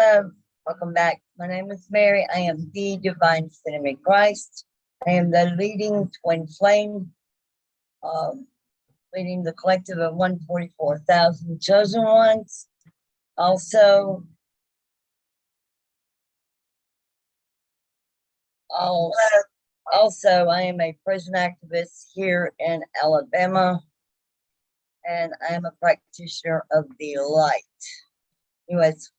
Hello, welcome back. My name is Mary. I am the Divine Cinnamon Christ. I am the leading twin flame, um, leading the collective of 144,000 chosen ones. Also, I am a prison activist here in Alabama, and I am a practitioner of the light. US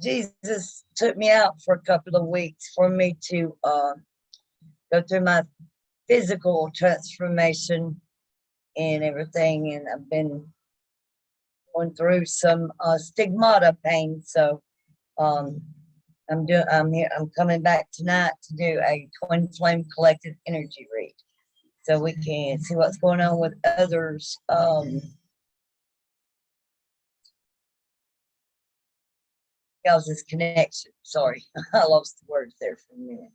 Jesus took me out for a couple of weeks for me to go through my physical transformation and everything, and I've been going through some stigmata pain. So I'm here. I'm coming back tonight to do a twin flame collective energy read, so we can see what's going on with others. Y'all's connection. Sorry, I lost the words there for a minute.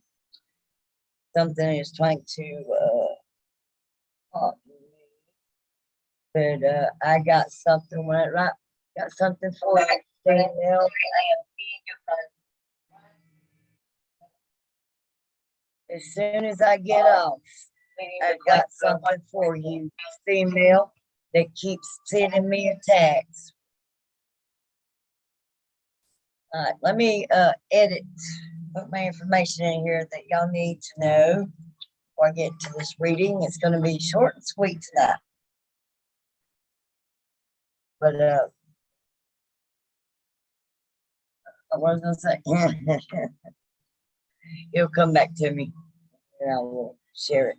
Something is trying to but I got something when right. Got something for you. Female. As soon as I get off, I've got something for you, female, that keeps sending me a text. All right, let me put my information in here that y'all need to know before I get to this reading. It's going to be short and sweet tonight. But I was going to say, it'll come back to me and I will share it.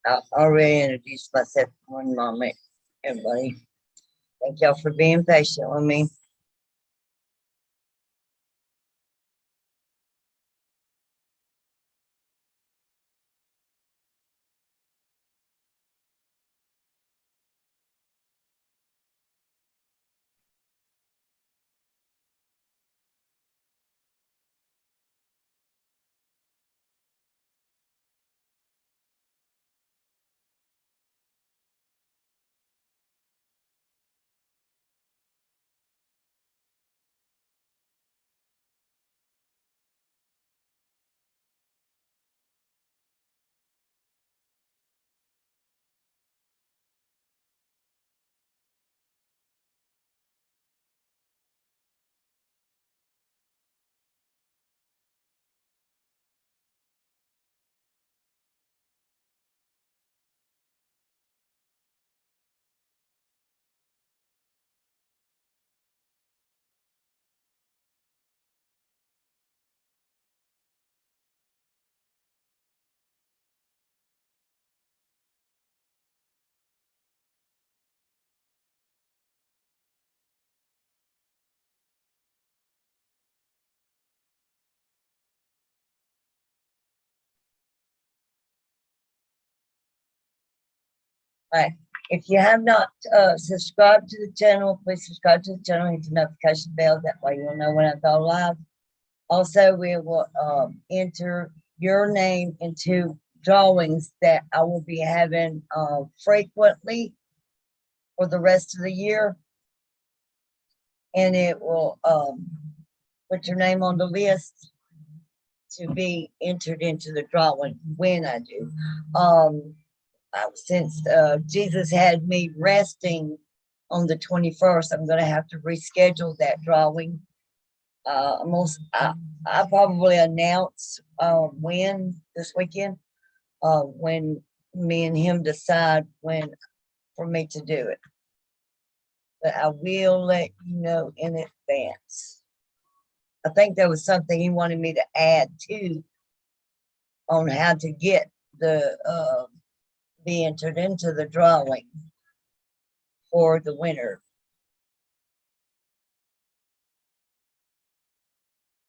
I already introduced myself. One moment, everybody. Thank y'all for being patient with me. Right. If you have not subscribed to the channel, please subscribe to the channel, hit the notification bell. That way you'll know when I go live. Also, we will enter your name into drawings that I will be having frequently for the rest of the year. And it will put your name on the list to be entered into the drawing when I do. Since Jesus had me resting on the 21st, I'm going to have to reschedule that drawing. I probably announce when this weekend, when me and him decide when for me to do it. But I will let you know in advance. I think there was something he wanted me to add to on how to get the be entered into the drawing for the winner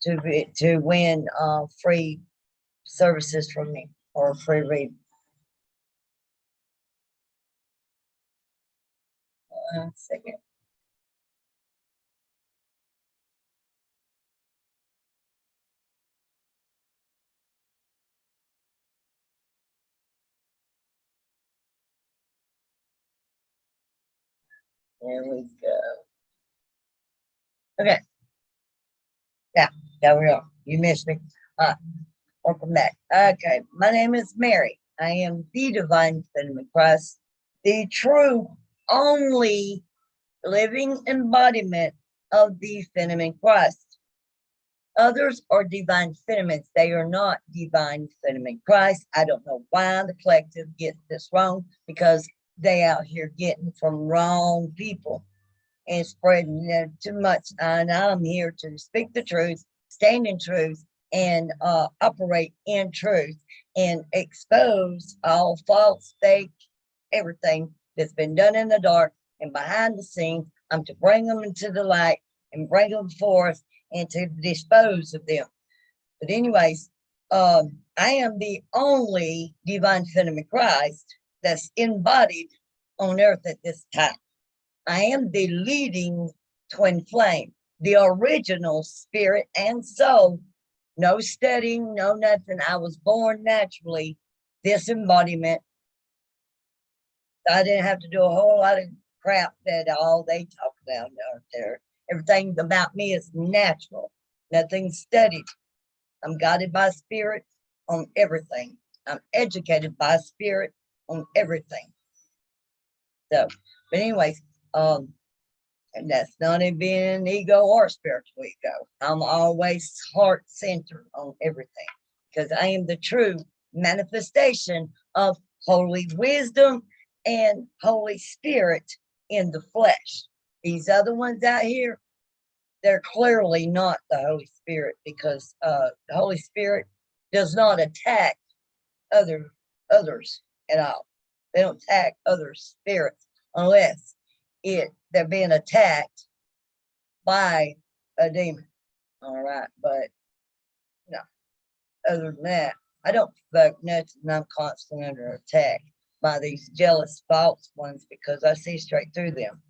to win free services from me or free read. One second. There we go. Okay. Yeah, there we are. You missed me. Welcome back. Okay, my name is Mary. I am the divine feminine Christ, the true, only living embodiment of the feminine Christ. Others are divine sentiments. They are not divine feminine Christ. I don't know why the collective gets this wrong, because they out here getting from wrong people and spreading too much. And I'm here to speak the truth, stand in truth, and operate in truth and expose all false, fake, everything that's been done in the dark and behind the scenes. I'm to bring them into the light and bring them forth and to dispose of them. But anyways, I am the only divine feminine Christ that's embodied on earth at this time. I am the leading twin flame, the original spirit and soul. No studying, no nothing. I was born naturally, this embodiment. I didn't have to do a whole lot of crap that all they talk about out there. Everything about me is natural, nothing studied. I'm guided by spirit on everything. I'm educated by spirit on everything. So, but anyways, and that's not in being ego or spiritual ego. I'm always heart centered on everything because I am the true manifestation of holy wisdom and Holy Spirit in the flesh. These other ones out here, they're clearly not the Holy Spirit, because the Holy Spirit does not attack others. at all. They don't attack other spirits unless they're being attacked by a demon. All right, but no, other than that, I don't provoke nothing. I'm constantly under attack by these jealous false ones because I see straight through them.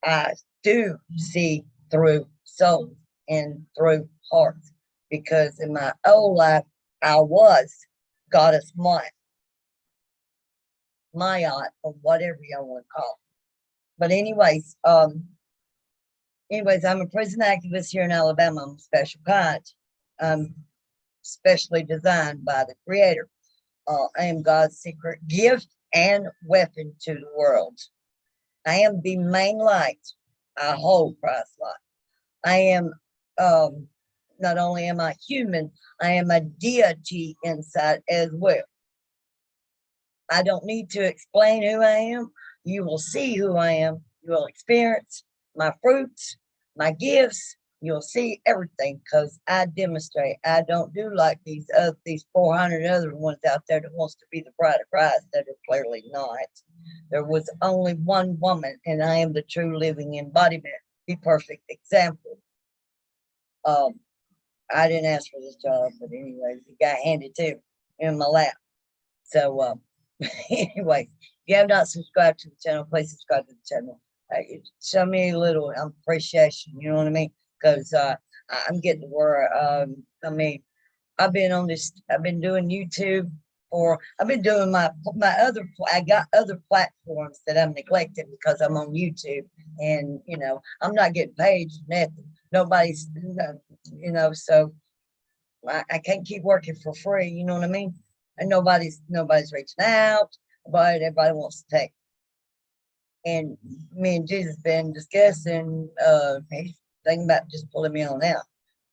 I do see through souls and through hearts because in my old life I was goddess Maya or whatever y'all want to call it. But anyways, I'm a prison activist here in Alabama. I'm a special kind. Specially designed by the Creator. I am God's secret gift and weapon to the world. I am the main light. I hold Christ's light. I am, not only am I human, I am a deity inside as well. I don't need to explain who I am. You will see who I am. You will experience my fruits, my gifts. You'll see everything because I demonstrate. I don't do like these 400 other ones out there that wants to be the bride of Christ that are clearly not. There was only one woman, and I am the true living embodiment, the perfect example. I didn't ask for this job, but anyways, it got handed to me in my lap. So, anyways, if you have not subscribed to the channel, please subscribe to the channel. Show me a little appreciation, you know what I mean? Because I'm getting to where, I mean, I've been doing YouTube I've been doing my other, I got other platforms that I'm neglecting because I'm on YouTube and, you know, I'm not getting paid for nothing. Nobody's, you know, so I can't keep working for free, you know what I mean? And nobody's reaching out, but everybody wants to take. And me and Jesus been discussing, he's thinking about just pulling me on out.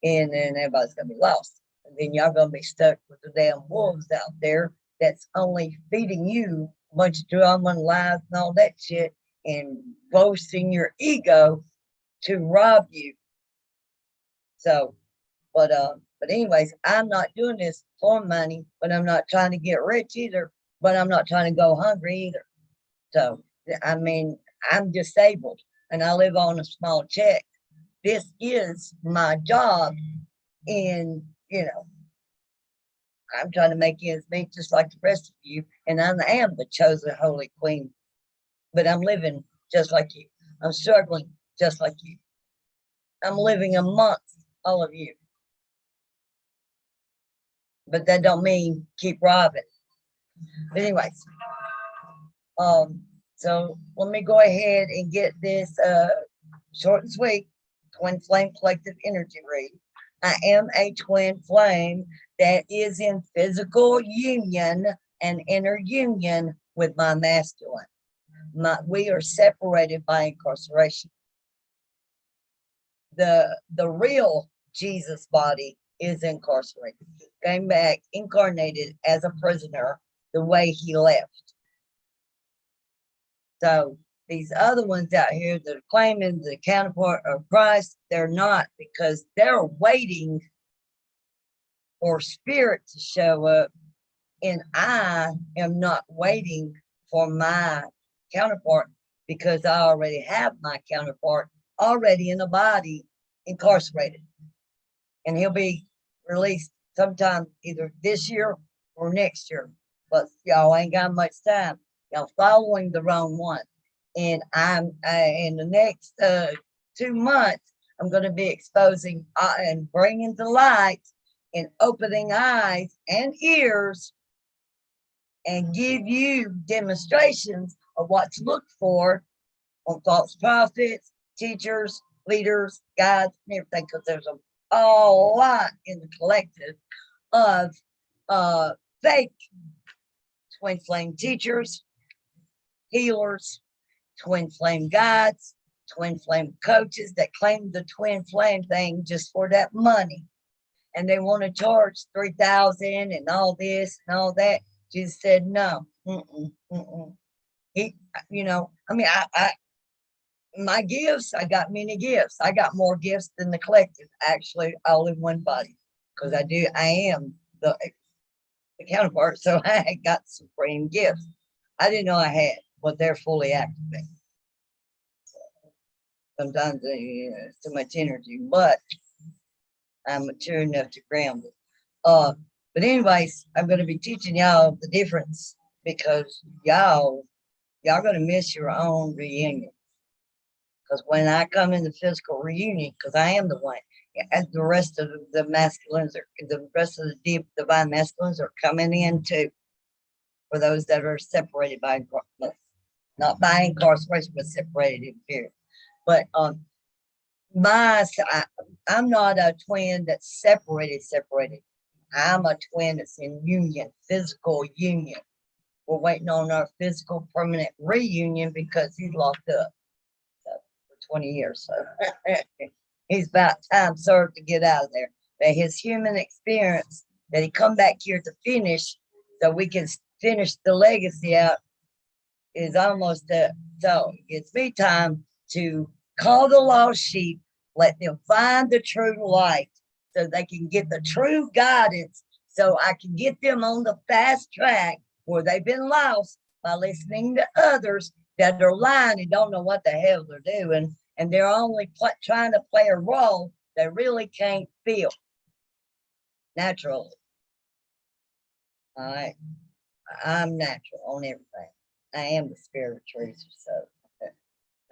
And then everybody's gonna be lost. And then y'all gonna be stuck with the damn wolves out there that's only feeding you a bunch of drama and lies and all that shit and boasting your ego to rob you. So, but anyways, I'm not doing this for money, but I'm not trying to get rich either, but I'm not trying to go hungry either. So, I mean, I'm disabled and I live on a small check. This is my job. And, you know, I'm trying to make ends meet just like the rest of you. And I am the chosen holy queen, but I'm living just like you. I'm struggling just like you. I'm living amongst all of you. But that don't mean keep robbing. But anyways, so let me go ahead and get this short and sweet twin flame collective energy read. I am a twin flame that is in physical union and inner union with my masculine. We are separated by incarceration. The real Jesus body is incarcerated. He came back incarnated as a prisoner the way he left. So these other ones out here that are claiming the counterpart of Christ, they're not, because they're waiting for spirit to show up. And I am not waiting for my counterpart because I already have my counterpart already in the body incarcerated. And he'll be released sometime either this year or next year. But y'all ain't got much time. Y'all following the wrong one. And I'm in the next 2 months, I'm going to be exposing and bringing to light and opening eyes and ears and give you demonstrations of what to look for on false prophets, teachers, leaders, guides, and everything, because there's a lot in the collective of fake twin flame teachers, healers, twin flame guides, twin flame coaches that claim the twin flame thing just for that money. And they want to charge 3,000 and all this and all that. Jesus said, no. He, you know, I mean, my gifts, I got many gifts. I got more gifts than the collective, actually, all in one body. Because I am the counterpart. So I had got supreme gifts. I didn't know I had, but they're fully activated. Sometimes it's too much energy, but I'm mature enough to ground it. But anyways, I'm going to be teaching y'all the difference because y'all going to miss your own reunion. Because when I come in the physical reunion, because I am the one, as the rest of the masculines, the rest of the divine masculines are coming in too. For those that are separated by, not by incarceration, but separated in period. But I'm not a twin that's separated. I'm a twin that's in union, physical union. We're waiting on our physical permanent reunion because he's locked up for 20 years. So he's about time served to get out of there. But his human experience that he come back here to finish so we can finish the legacy out is almost up. So it's me time to call the lost sheep, let them find the true light so they can get the true guidance, so I can get them on the fast track where they've been lost by listening to others that are lying and don't know what the hell they're doing. And they're only trying to play a role they really can't feel naturally. All right. I'm natural on everything. I am the spirit of truth. So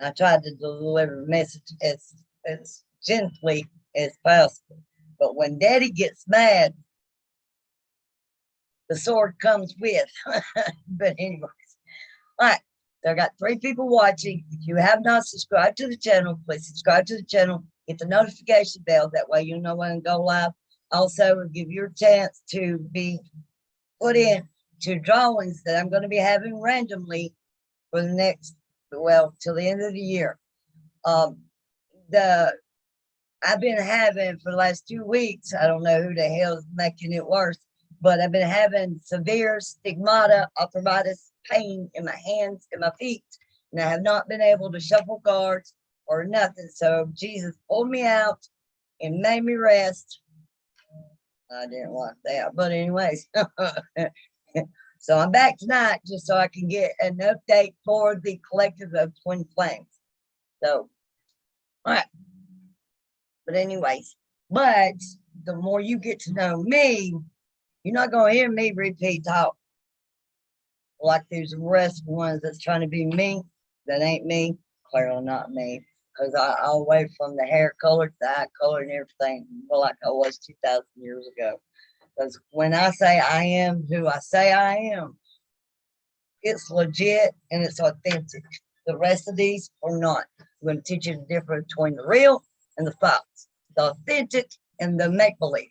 I tried to deliver the message as gently as possible. But when Daddy gets mad, the sword comes with. But anyways, all right. So I got 3 people watching. If you have not subscribed to the channel, please subscribe to the channel. Hit the notification bell. That way you know when I go live. Also, will give you a chance to be put in to drawings that I'm going to be having randomly for the next, well, till the end of the year. I've been having for the last 2 weeks, I don't know who the hell is making it worse, but I've been having severe stigmata, arthritis, pain in my hands and my feet. And I have not been able to shuffle cards or nothing. So Jesus pulled me out and made me rest. I didn't like that, but anyways. So I'm back tonight just so I can get an update for the collective of Twin Flames. So, all right. But anyways, but the more you get to know me, you're not going to hear me repeat talk like these rest ones that's trying to be me. That ain't me. Clearly not me. Because I went from the hair color to the eye color and everything like I was 2,000 years ago. Because when I say I am who I say I am, it's legit and it's authentic. The rest of these are not. I'm going to teach you the difference between the real and the false, the authentic and the make-believe.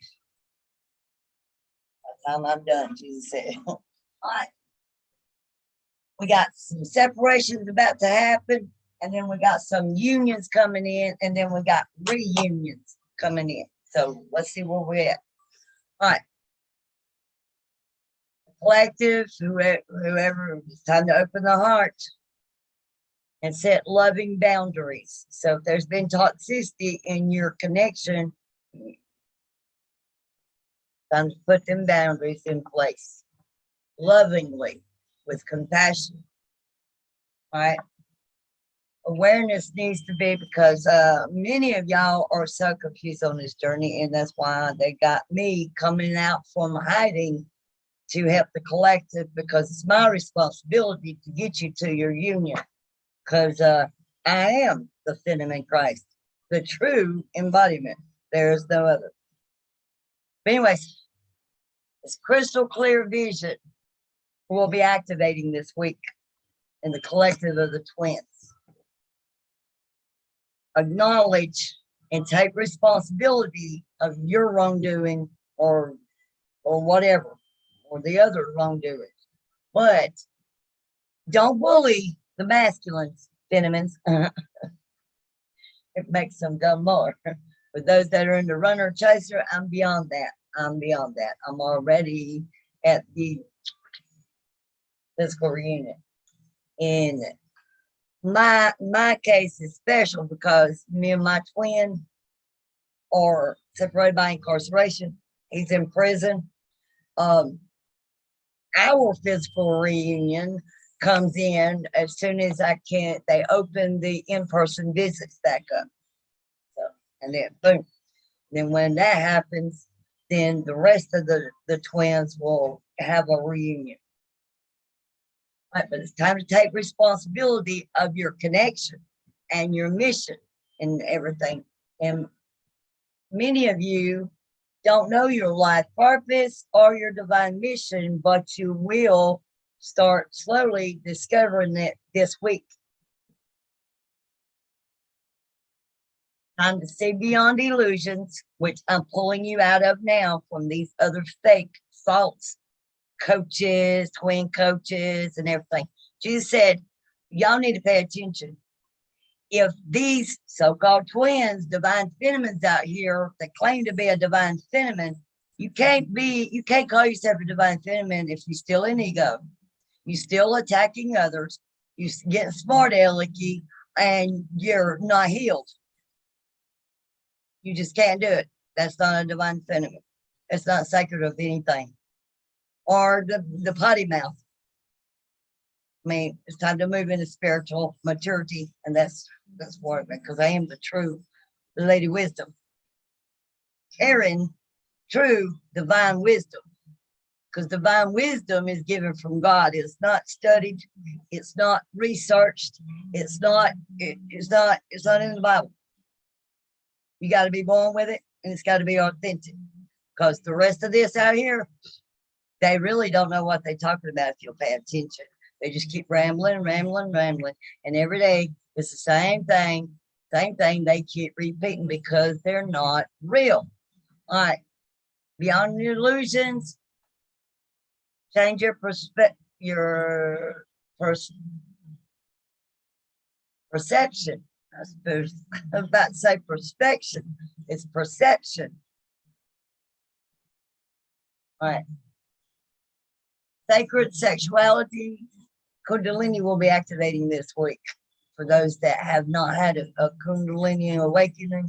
By the time I'm done, Jesus said. All right. We got some separations about to happen, and then we got some unions coming in, and then we got reunions coming in. So let's see where we're at. All right. Collective, whoever, it's time to open the heart and set loving boundaries. So if there's been toxicity in your connection, time to put them boundaries in place lovingly with compassion. All right. Awareness needs to be, because many of y'all are so confused on this journey, and that's why they got me coming out from hiding to help the collective, because it's my responsibility to get you to your union, because I am the Phenomen Christ, the true embodiment. There is no other. But anyways, this crystal clear vision will be activating this week in the collective of the twins. Acknowledge and take responsibility of your wrongdoing or whatever, or the other wrongdoing. But don't bully the masculines, Phenomens. It makes them go more. For those that are in the runner chaser, I'm beyond that. I'm beyond that. I'm already at the physical reunion. And my case is special because me and my twin are separated by incarceration. He's in prison. our physical reunion comes in as soon as I can. They open the in-person visits back up. So, and then boom. Then when that happens, then the rest of the twins will have a reunion. Right, but it's time to take responsibility of your connection and your mission and everything. And many of you don't know your life purpose or your divine mission, but you will start slowly discovering it this week. Time to see beyond illusions, which I'm pulling you out of now from these other fake false coaches, twin coaches, and everything. Jesus said, y'all need to pay attention. If these so-called twins, divine feminines out here that claim to be a divine feminine, you can't call yourself a divine feminine if you're still in ego. You're still attacking others. You get smart alecky and you're not healed. You just can't do it. That's not a divine feminine. It's not sacred of anything. Or the potty mouth. I mean, it's time to move into spiritual maturity, and that's part of it, because I am the true Lady Wisdom. Carrying true divine wisdom, because divine wisdom is given from God. It's not studied, it's not researched, it's not in the Bible. You got to be born with it, and it's got to be authentic, because the rest of this out here, they really don't know what they're talking about if you'll pay attention. They just keep rambling. And every day it's the same thing they keep repeating because they're not real. All right. Beyond your illusions, change your perception. I suppose I'm about to say perspection. It's perception. All right. Sacred sexuality. Kundalini will be activating this week for those that have not had a Kundalini awakening.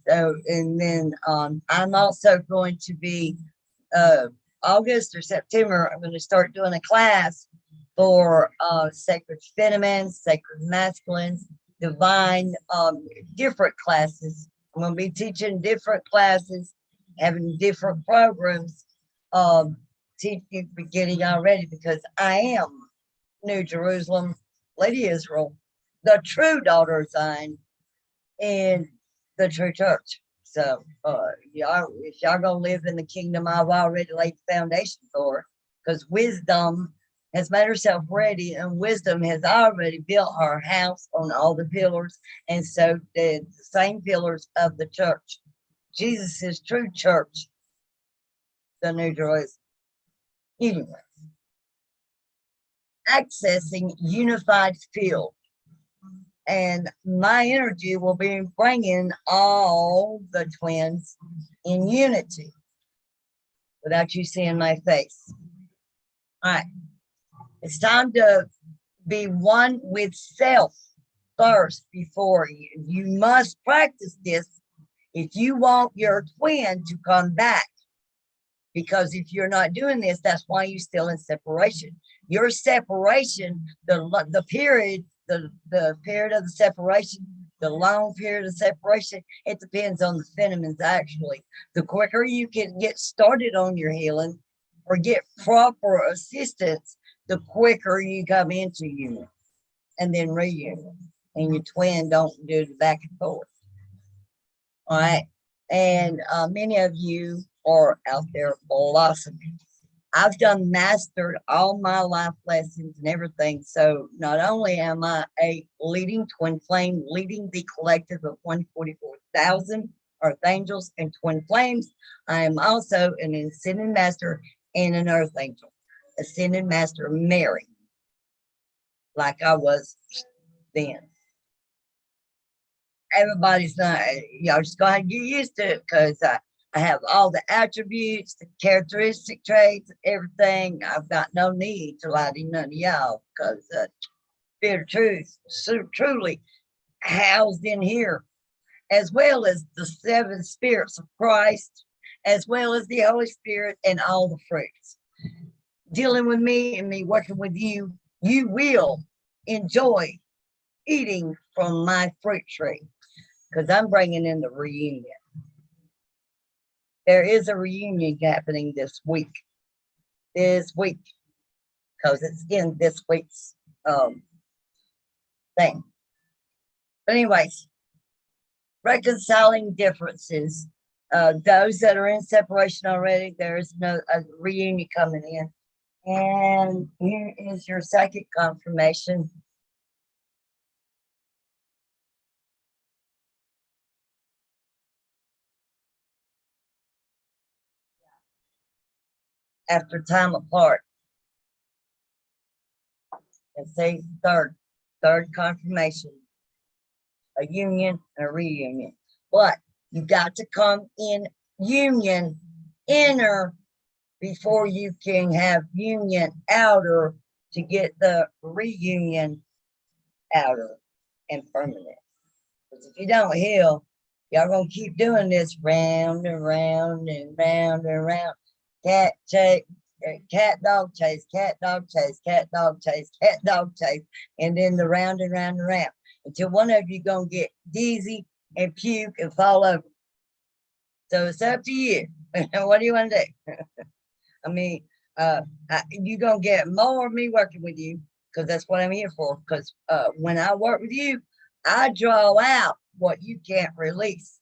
So, and then I'm also going to be August or September. I'm going to start doing a class for sacred feminines, sacred masculines, divine, different classes. I'm going to be teaching different classes, having different programs, teaching, beginning already, because I am New Jerusalem, Lady Israel, the true daughter of Zion, and the true church. So, y'all, if y'all gonna live in the kingdom, I've already laid the foundation for, because wisdom has made herself ready, and wisdom has already built her house on all the pillars, and so did the same pillars of the church. Jesus' true church, the New Jerusalem. Anyway. Accessing unified field, and my energy will be bringing all the twins in unity without you seeing my face. All right, it's time to be one with self first before you must practice this if you want your twin to come back, because if you're not doing this, that's why you're still in separation. Your separation, the period of the separation, the long period of separation, it depends on the feminines actually. The quicker you can get started on your healing or get proper assistance, the quicker you come into union and then reunion, and your twin don't do the back and forth. All right. And many of you are out there blossoming. I've done mastered all my life lessons and everything. So not only am I a leading twin flame, leading the collective of 144,000 earth angels and twin flames, I am also an ascended master and an earth angel, ascended master Mary, like I was then. Everybody's not, y'all just gonna get used to it, because I have all the attributes, the characteristic traits, everything. I've got no need to lie to none of y'all, because Spirit of Truth so truly housed in here, as well as the 7 spirits of Christ, as well as the Holy Spirit and all the fruits. dealing with me and me working with you, you will enjoy eating from my fruit tree because I'm bringing in the reunion. There is a reunion happening this week. Because it's in this week's thing. But anyways, reconciling differences. Those that are in separation already, there's no a reunion coming in. And here is your second confirmation. After time apart. And say third confirmation. A union and a reunion. But you got to come in union inner before you can have union outer to get the reunion outer and permanent. Because if you don't heal, y'all gonna keep doing this round and round and round and round. Cat chase, cat dog chase, cat dog chase, cat dog chase, cat dog chase, and then the round and round and round until one of you gonna get dizzy and puke and fall over. So it's up to you. What do you want to do? I mean, you're going to get more of me working with you because that's what I'm here for. Because when I work with you, I draw out what you can't release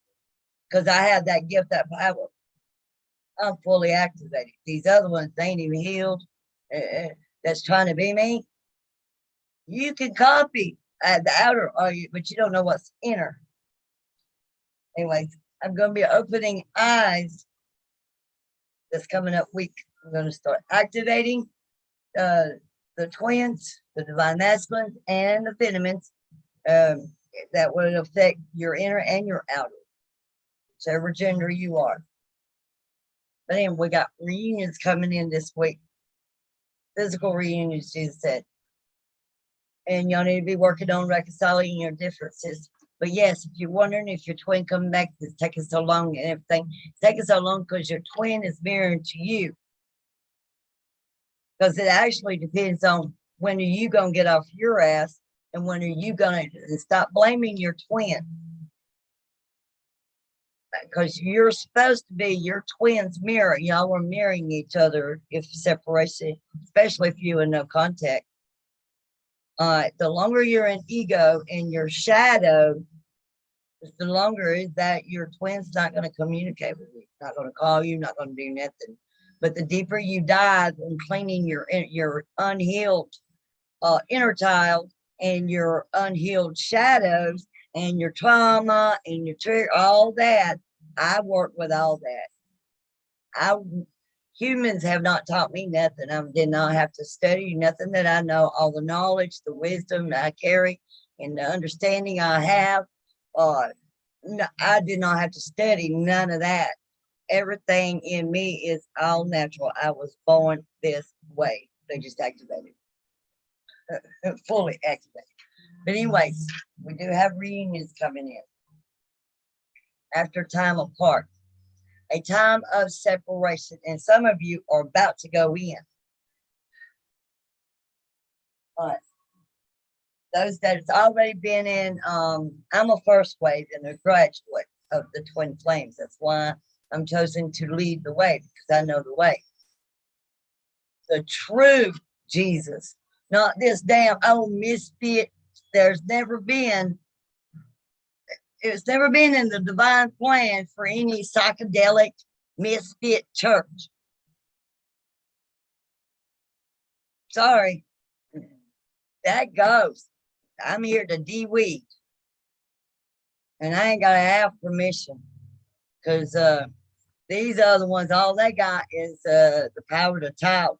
because I have that gift, that power. I'm fully activated. These other ones, they ain't even healed. That's trying to be me. You can copy at the outer, but you don't know what's inner. Anyways, I'm going to be opening eyes this coming up week. I'm going to start activating the twins, the divine masculines, and the feminines that will affect your inner and your outer, whichever gender you are. But then we got reunions coming in this week. Physical reunions, Jesus said. And y'all need to be working on reconciling your differences. But yes, if you're wondering if your twin coming back, it's taking so long and everything, it's taking so long because your twin is mirroring to you. Because it actually depends on when are you going to get off your ass and when are you going to stop blaming your twin. Because you're supposed to be your twin's mirror. Y'all are mirroring each other if separation, especially if you in no contact. The longer you're in ego and your shadow, the longer is that your twin's not going to communicate with you, not going to call you, not going to do nothing. But the deeper you dive in cleaning your unhealed inner child and your unhealed shadows and your trauma and your trigger, all that, I work with all that. Humans have not taught me nothing. I did not have to study nothing that I know. All the knowledge, the wisdom I carry, and the understanding I have, I did not have to study none of that. Everything in me is all natural. I was born this way. They just activated, fully activated. But anyways, we do have reunions coming in after time apart. A time of separation, and some of you are about to go in. But those that's already been in, I'm a first wave and a graduate of the twin flames. That's why I'm chosen to lead the way because I know the way. The true Jesus, not this damn old misfit. It's never been in the divine plan for any psychedelic misfit church. Sorry, that goes. I'm here to de-weed, and I ain't gotta have permission because these other ones, all they got is the power to talk.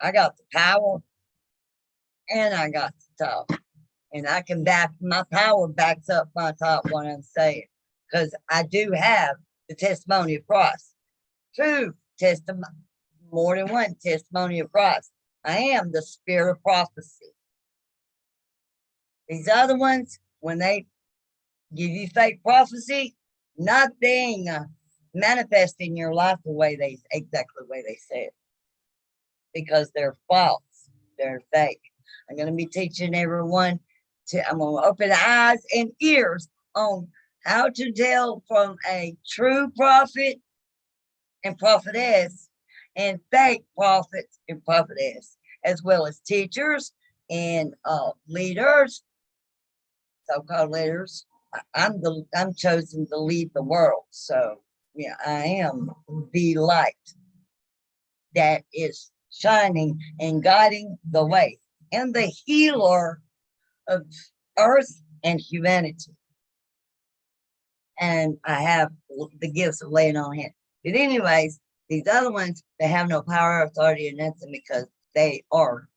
I got the power, and I got the talk, and I can back my power backs up my talk when I'm saying because I do have the testimony of Christ, true testimony, more than one testimony of Christ. I am the spirit of prophecy. These other ones, when they give you fake prophecy, nothing manifest in your life exactly the way they say it. because they're false. They're fake. I'm going to be teaching everyone I'm going to open eyes and ears on how to tell from a true prophet and prophetess and fake prophets and prophetess, as well as teachers and leaders, so-called leaders. I'm chosen to lead the world. So yeah, I am the light that is shining and guiding the way, and the healer of earth and humanity. And I have the gifts of laying on hands. But anyways, these other ones, they have no power, authority, or nothing because they are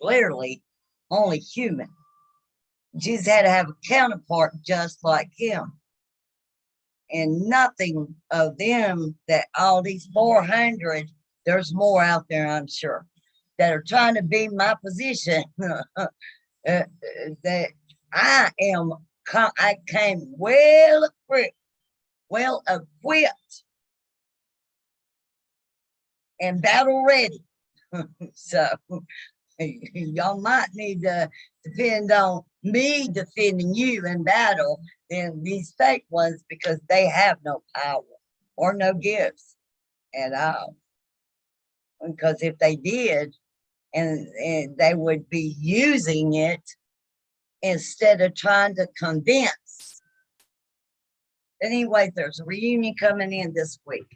clearly only human. Jesus had to have a counterpart just like him. And nothing of them, that all these 400, there's more out there, I'm sure, that are trying to be my position. That I came well equipped and battle ready. So y'all might need to depend on me defending you in battle than these fake ones, because they have no power or no gifts at all. Because if they did, and they would be using it instead of trying to convince. Anyway, there's a reunion coming in this week.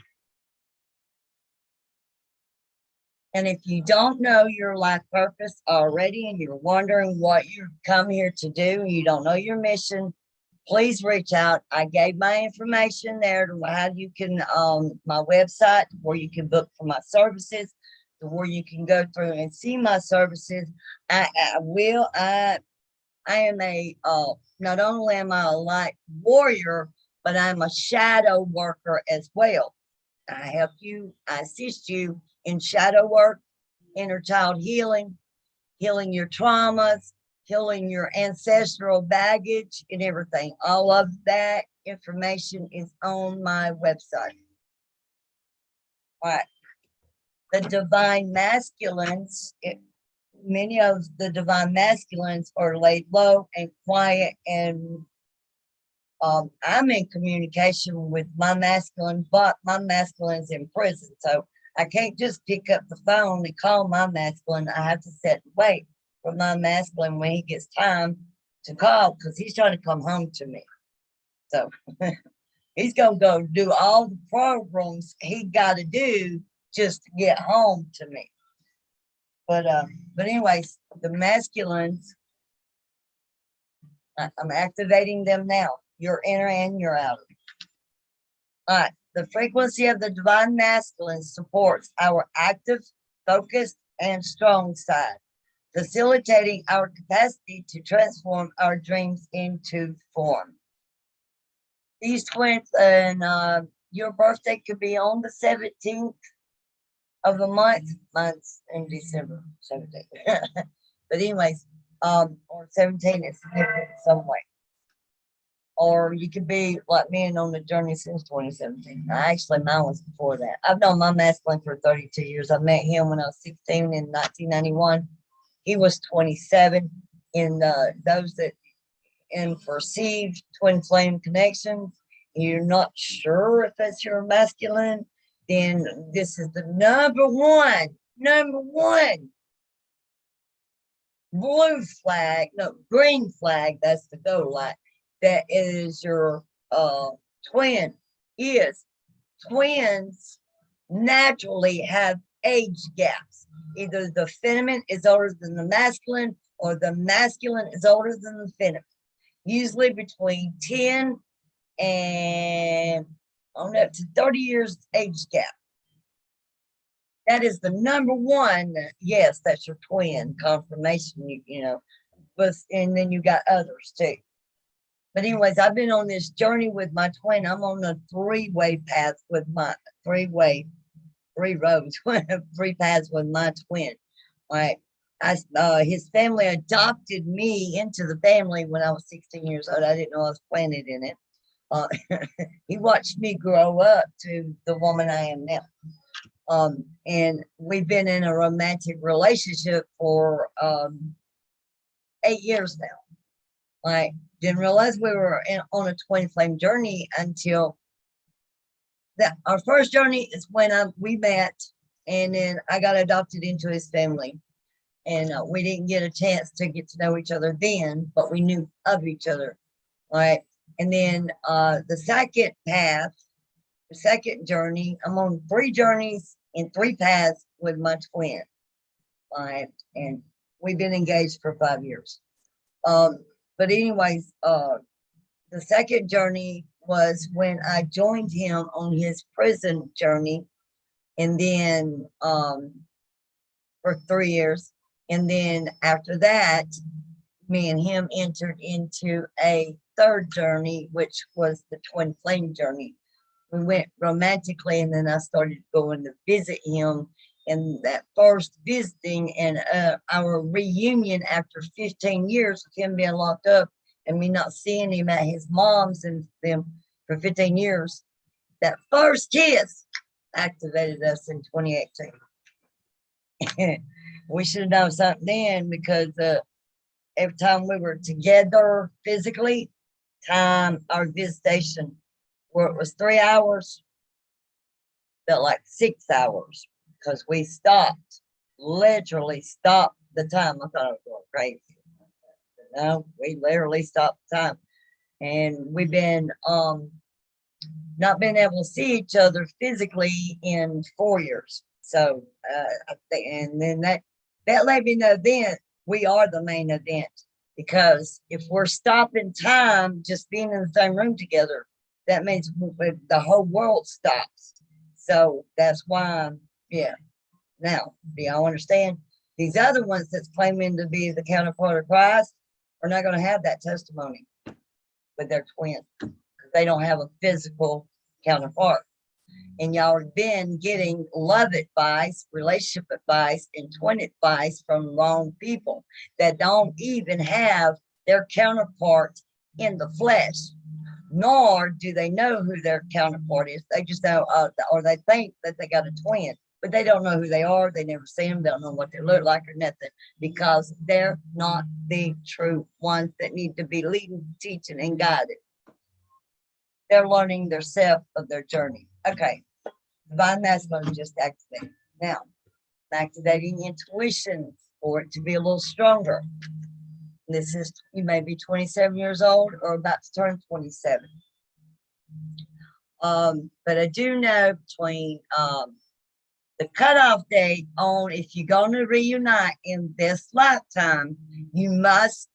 And if you don't know your life purpose already and you're wondering what you come here to do and you don't know your mission, please reach out. I gave my information there to how you can, my website where you can book for my services, to where you can go through and see my services. I am a, not only am I a light warrior, but I'm a shadow worker as well. I help you, I assist you in shadow work, inner child healing, healing your traumas, healing your ancestral baggage and everything. All of that information is on my website. All right. The divine masculines, many of the divine masculines are laid low and quiet, and I'm in communication with my masculine, but my masculine's in prison. So I can't just pick up the phone and call my masculine. I have to sit and wait for my masculine when he gets time to call, because he's trying to come home to me. So he's going to go do all the programs he got to do just to get home to me. But anyways, the masculines, I'm activating them now. Your inner and your outer. All right. The frequency of the divine masculine supports our active, focused, and strong side, facilitating our capacity to transform our dreams into form. These twins, and your birthday could be on the 17th of the month. Mine's in December 17th. But anyways, or 17 is significant some way. Or you could be like me and on the journey since 2017. Actually, mine was before that. I've known my masculine for 32 years. I met him when I was 16 in 1991. He was 27. In those that in perceived twin flame connections, you're not sure if that's your masculine, then this is the number one blue flag, no, green flag, that's the go light. That is your twin. Is twins naturally have age gaps. Either the feminine is older than the masculine, or the masculine is older than the feminine. Usually between 10 and on up to 30 years age gap. That is the number one. Yes, that's your twin confirmation, you know, but and then you got others too. But anyways, I've been on this journey with my twin. I'm on a three-way path with my three roads, three paths with my twin. Right. His family adopted me into the family when I was 16 years old. I didn't know I was planted in it. He watched me grow up to the woman I am now. And we've been in a romantic relationship for 8 years now. Like, didn't realize we were on a twin flame journey until that. Our first journey is when we met, and then I got adopted into his family. And we didn't get a chance to get to know each other then, but we knew of each other. Right. And then the second path, the second journey, I'm on 3 journeys and 3 paths with my twin. Right. And we've been engaged for 5 years. But anyways, the second journey was when I joined him on his prison journey. And then for 3 years. And then after that, me and him entered into a third journey, which was the twin flame journey. We went romantically, and then I started going to visit him. And that first visiting and our reunion after 15 years of him being locked up and me not seeing him at his mom's and them for 15 years, that first kiss activated us in 2018. We should have done something then, because every time we were together physically, our visitation, where it was 3 hours, felt like 6 hours, because we stopped, literally stopped the time. I thought I was going crazy. No, we literally stopped the time. And we've been not been able to see each other physically in 4 years. So I think, and then that let me know then we are the main event, because if we're stopping time just being in the same room together, that means the whole world stops. So that's why, yeah. Now, do y'all understand? These other ones that's claiming to be the counterpart of Christ are not going to have that testimony with their twin, because they don't have a physical counterpart. And y'all have been getting love advice, relationship advice, and twin advice from wrong people that don't even have their counterpart in the flesh, nor do they know who their counterpart is. They just know, or they think that they got a twin, but they don't know who they are. They never see them. They don't know what they look like or nothing, because they're not the true ones that need to be leading, teaching, and guided. They're learning their self of their journey. Okay. Divine masculine just activated. Now, I'm activating intuition for it to be a little stronger. This is, you may be 27 years old or about to turn 27. But I do know between the cutoff date on if you're going to reunite in this lifetime, you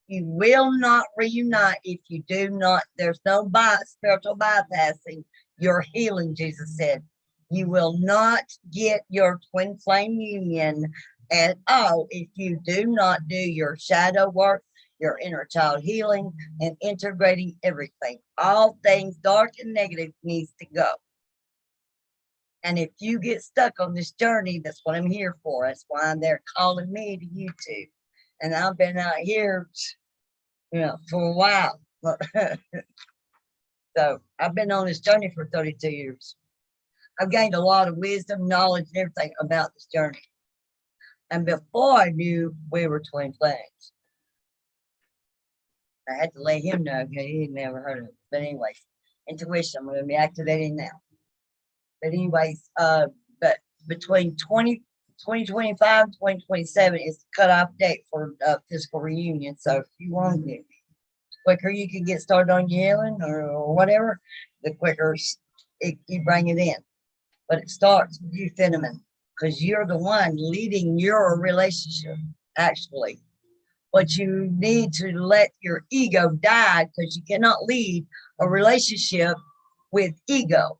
will not reunite if you do not, there's no spiritual bypassing your healing, Jesus said. You will not get your twin flame union at all if you do not do your shadow work, your inner child healing, and integrating everything. All things dark and negative needs to go. And if you get stuck on this journey, that's what I'm here for. That's why they're calling me to YouTube. And I've been out here, for a while. So I've been on this journey for 32 years. I've gained a lot of wisdom, knowledge, and everything about this journey. And before I knew we were twin flames, I had to let him know, because he'd never heard of it. But anyways, intuition, I'm going to be activating now. But anyways, but between 2025 and 2027 is the cutoff date for physical reunion. So if you want it, the quicker you can get started on your healing or whatever, the quicker you bring it in. But it starts with you, Fenneman, because you're the one leading your relationship, actually. But you need to let your ego die, because you cannot lead a relationship with ego.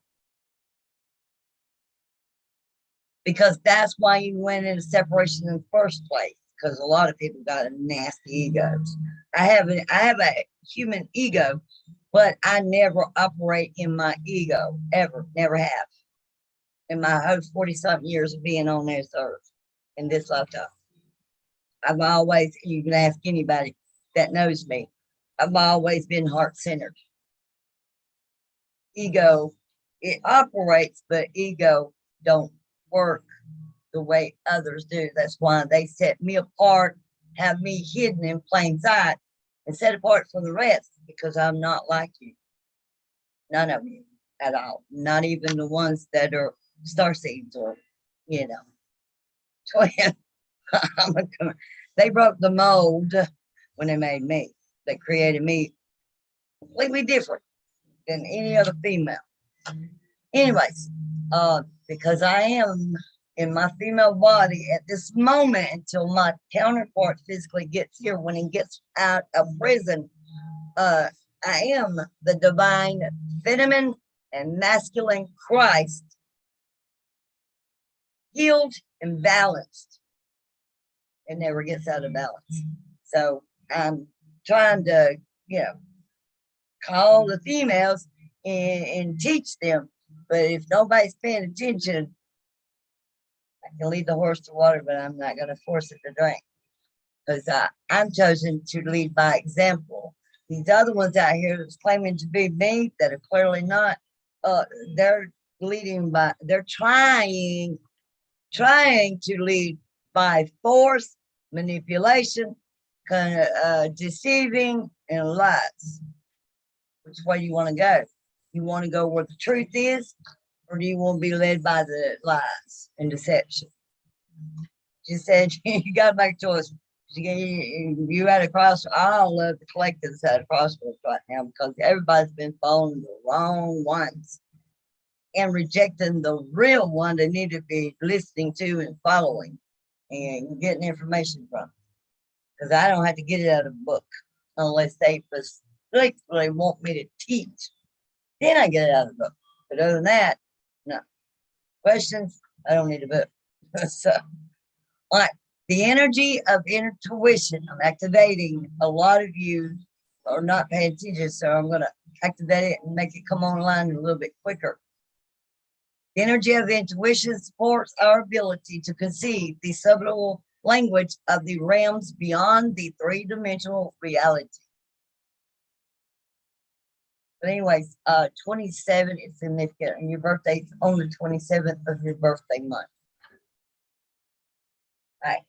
Because that's why you went into separation in the first place, because a lot of people got nasty egos. I have a human ego, but I never operate in my ego, ever, never have. In my whole 40-something years of being on this earth, in this lifetime. I've always, you can ask anybody that knows me, I've always been heart-centered. Ego, it operates, but ego don't work the way others do. That's why they set me apart, have me hidden in plain sight, and set apart from the rest, because I'm not like you. None of you at all. Not even the ones that are star seeds or, you know, twin. They broke the mold when they made me. They created me completely different than any other female. Anyways, because I am in my female body at this moment until my counterpart physically gets here when he gets out of prison, I am the divine feminine and masculine Christ, healed and balanced. It never gets out of balance. So I'm trying to, call the females and teach them. But if nobody's paying attention, I can lead the horse to water, but I'm not going to force it to drink, because I'm chosen to lead by example. These other ones out here that's claiming to be me that are clearly not, they're leading by, they're trying to lead by force, manipulation, kind of deceiving, and lies. Which way do you want to go? You want to go where the truth is, or do you want to be led by the lies and deception? She said you got to make a choice. You at a crossroads. I don't love the collectives at a crossroads right now, because everybody's been following the wrong ones and rejecting the real one they need to be listening to and following and getting information from. Because I don't have to get it out of a book unless they specifically want me to teach. Then I get it out of the book. But other than that, no. Questions? I don't need a book. So, all right. The energy of intuition. I'm activating. A lot of you are not paying attention, so I'm going to activate it and make it come online a little bit quicker. The energy of intuition supports our ability to conceive the subtle language of the realms beyond the three-dimensional reality. But anyways, 27 is significant, and your birthday's on the 27th of your birthday month. All right.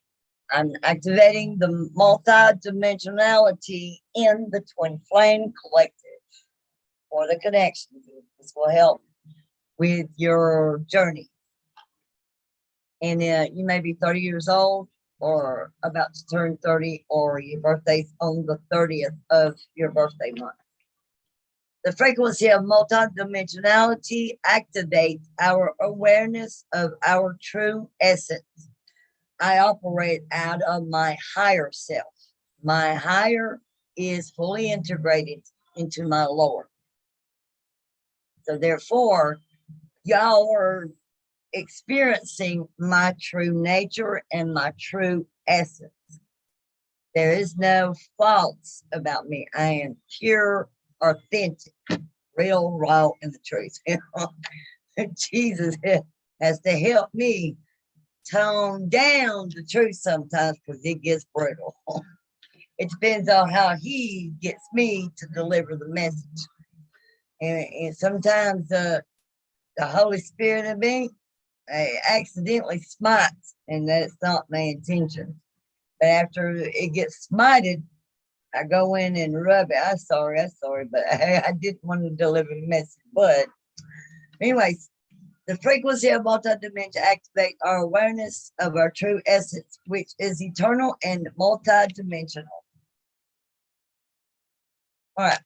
I'm activating the multi-dimensionality in the Twin Flame Collective for the connection. This will help with your journey. And you may be 30 years old or about to turn 30, or your birthday's on the 30th of your birthday month. The frequency of multidimensionality activates our awareness of our true essence. I operate out of my higher self. My higher is fully integrated into my lower. So therefore, y'all are experiencing my true nature and my true essence. There is no false about me. I am pure, authentic, real, raw, and the truth. Jesus has to help me tone down the truth sometimes, because it gets brutal. It depends on how he gets me to deliver the message. And sometimes the Holy Spirit in me accidentally smites, and that's not my intention. But after it gets smited, I go in and rub it. I'm sorry, but I didn't want to deliver the message. But anyways, the frequency of multidimension activate our awareness of our true essence, which is eternal and multidimensional. All right.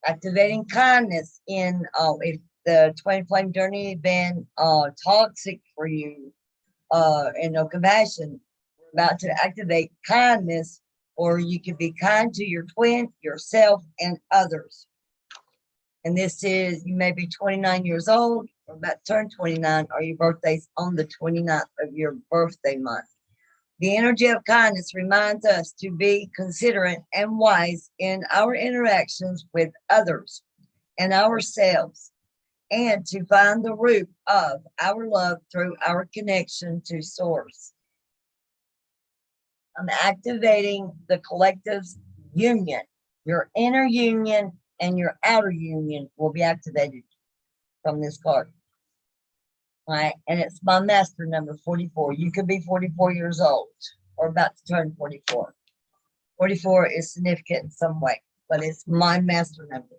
Activating kindness in if the twin flame journey has been toxic for you and no compassion, we're about to activate kindness, or you can be kind to your twin, yourself, and others. And this is, you may be 29 years old or about to turn 29, or your birthday's on the 29th of your birthday month. The energy of kindness reminds us to be considerate and wise in our interactions with others and ourselves, and to find the root of our love through our connection to Source. I'm activating the collective's union. Your inner union and your outer union will be activated from this card. right? And it's my master number 44. You could be 44 years old or about to turn 44. 44 is significant in some way, but it's my master number.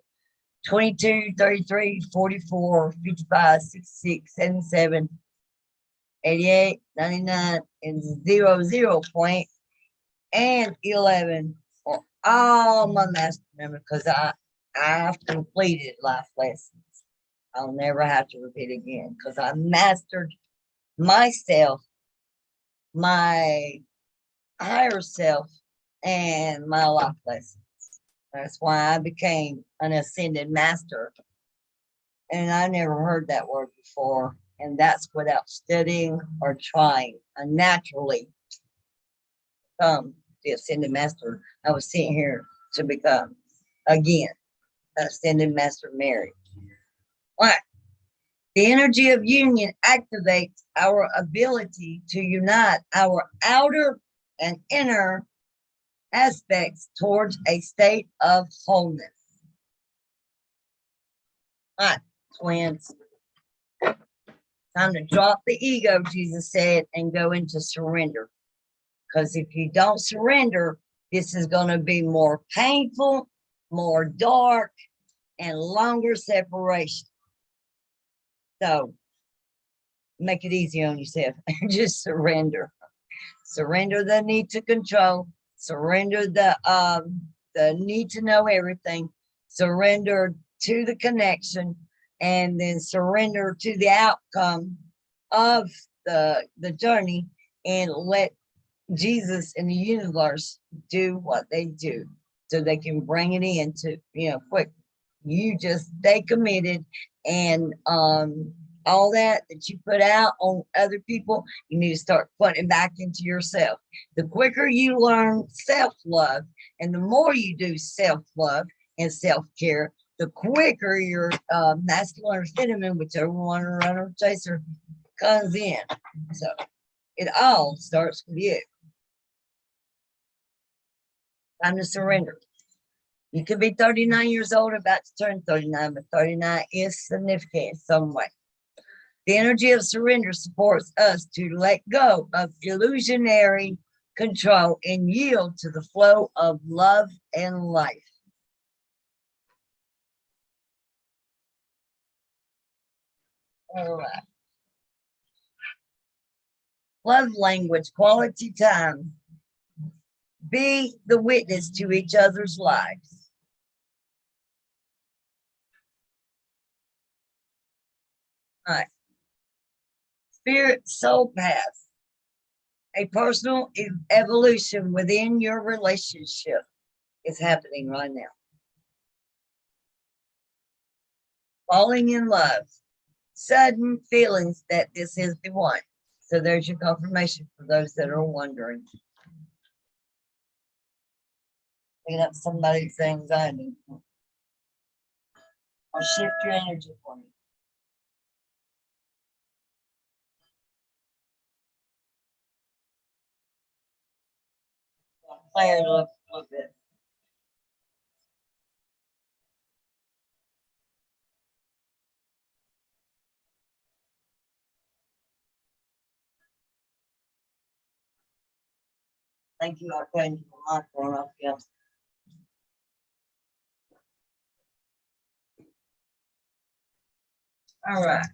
22, 33, 44, 55, 66, 77, 88, 99, and 00 point, and 11 are all my master numbers because I've completed life lessons. I'll never have to repeat again because I mastered myself, my higher self, and my life lessons. That's why I became an ascended master. And I never heard that word before. And that's without studying or trying. I naturally become the ascended master I was sitting here to become again, ascended master Mary. Why? The energy of union activates our ability to unite our outer and inner aspects towards a state of wholeness. All right, twins. Time to drop the ego, Jesus said, and go into surrender. Because if you don't surrender, this is going to be more painful, more dark, and longer separation. So make it easy on yourself and just surrender. Surrender the need to control. Surrender the need to know everything. Surrender to the connection, and then surrender to the outcome of the journey, and let Jesus and the universe do what they do so they can bring it in to, quick. You just stay committed, and all that you put out on other people, you need to start putting it back into yourself. The quicker you learn self-love and the more you do self-love and self-care, the quicker your masculine or feminine, whichever one, runner, chaser, comes in. So it all starts with you. Time to surrender. You could be 39 years old, about to turn 39, but 39 is significant in some way. The energy of surrender supports us to let go of illusionary control and yield to the flow of love and life. All right. Love language, quality time. Be the witness to each other's lives. All right. Spirit soul path. A personal evolution within your relationship is happening right now. Falling in love. Sudden feelings that this is the one. So there's your confirmation for those that are wondering. Clean up somebody's anxiety. Or shift your energy for me. Clear it up a little bit. Thank you. I'll turn the microphone off. Yes. All right.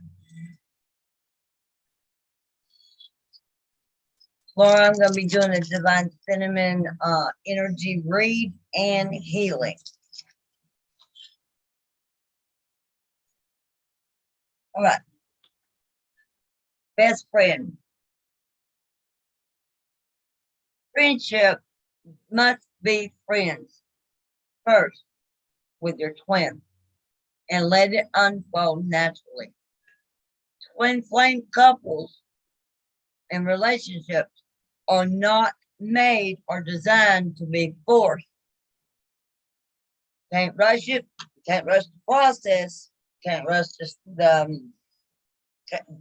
Laura, I'm going to be doing a divine feminine energy read and healing. All right. Best friend. Friendship must be friends first with your twin and let it unfold naturally. Twin flame couples and relationships are not made or designed to be forced. Can't rush it. Can't rush the process. Can't rush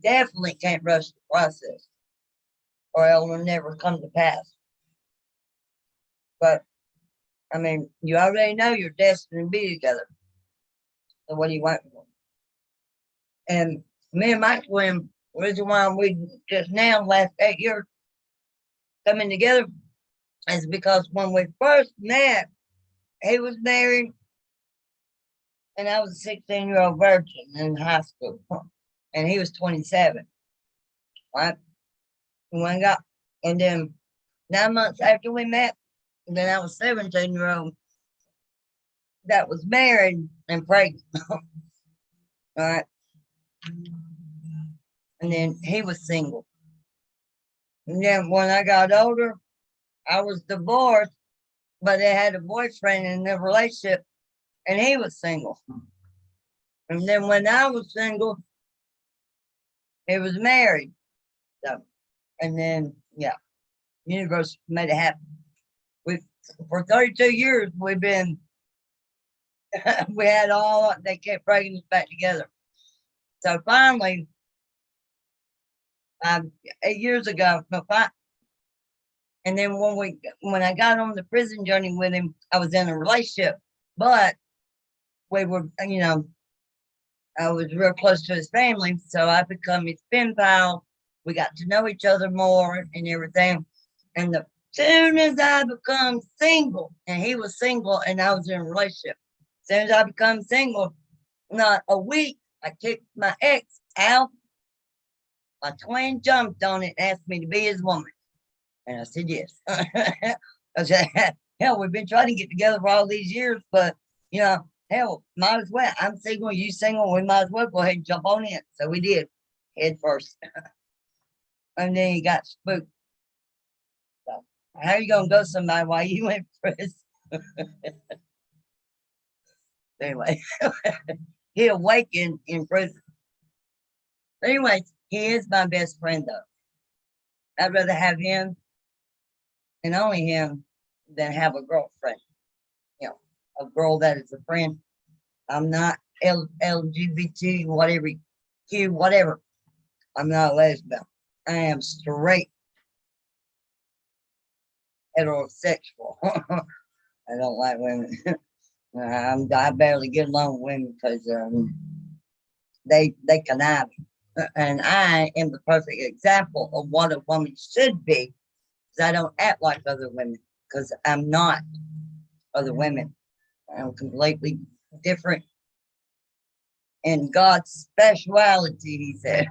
definitely can't rush the process, or it will never come to pass. But I mean, you already know you're destined to be together. So what do you want for? And me and my twin reason why we just now, last 8 years, coming together is because when we first met, he was married and I was a 16-year-old virgin in high school. And he was 27. Right? When I got, and then 9 months after we met, and then I was 17-year-old that was married and pregnant. All right. And then he was single. And then when I got older, I was divorced, but I had a boyfriend in the relationship, and he was single. And then when I was single, he was married. So, and then yeah, universe made it happen. We for 32 years we've been we had all they kept bringing us back together. So finally, 8 years ago, and then when I got on the prison journey with him, I was in a relationship, but we were, I was real close to his family, so I become his pen pal. We got to know each other more and everything. And the soon as I become single, and he was single, and I was in a relationship. As soon as I become single, not a week, I kicked my ex out. My twin jumped on it and asked me to be his woman. And I said, yes. I said, hell, we've been trying to get together for all these years, but, hell, might as well. I'm single, you single, we might as well go ahead and jump on it. So we did, head first. And then he got spooked. So, how are you going to go somebody while you in prison? Anyway, he awakened in prison. Anyway, he is my best friend, though. I'd rather have him and only him than have a girlfriend. A girl that is a friend. I'm not LGBT, whatever, Q, whatever. I'm not a lesbian. I am straight heterosexual. I don't like women. I barely get along with women because they connive. And I am the perfect example of what a woman should be. Because I don't act like other women. Because I'm not other women. I'm completely different. And God's speciality, he said.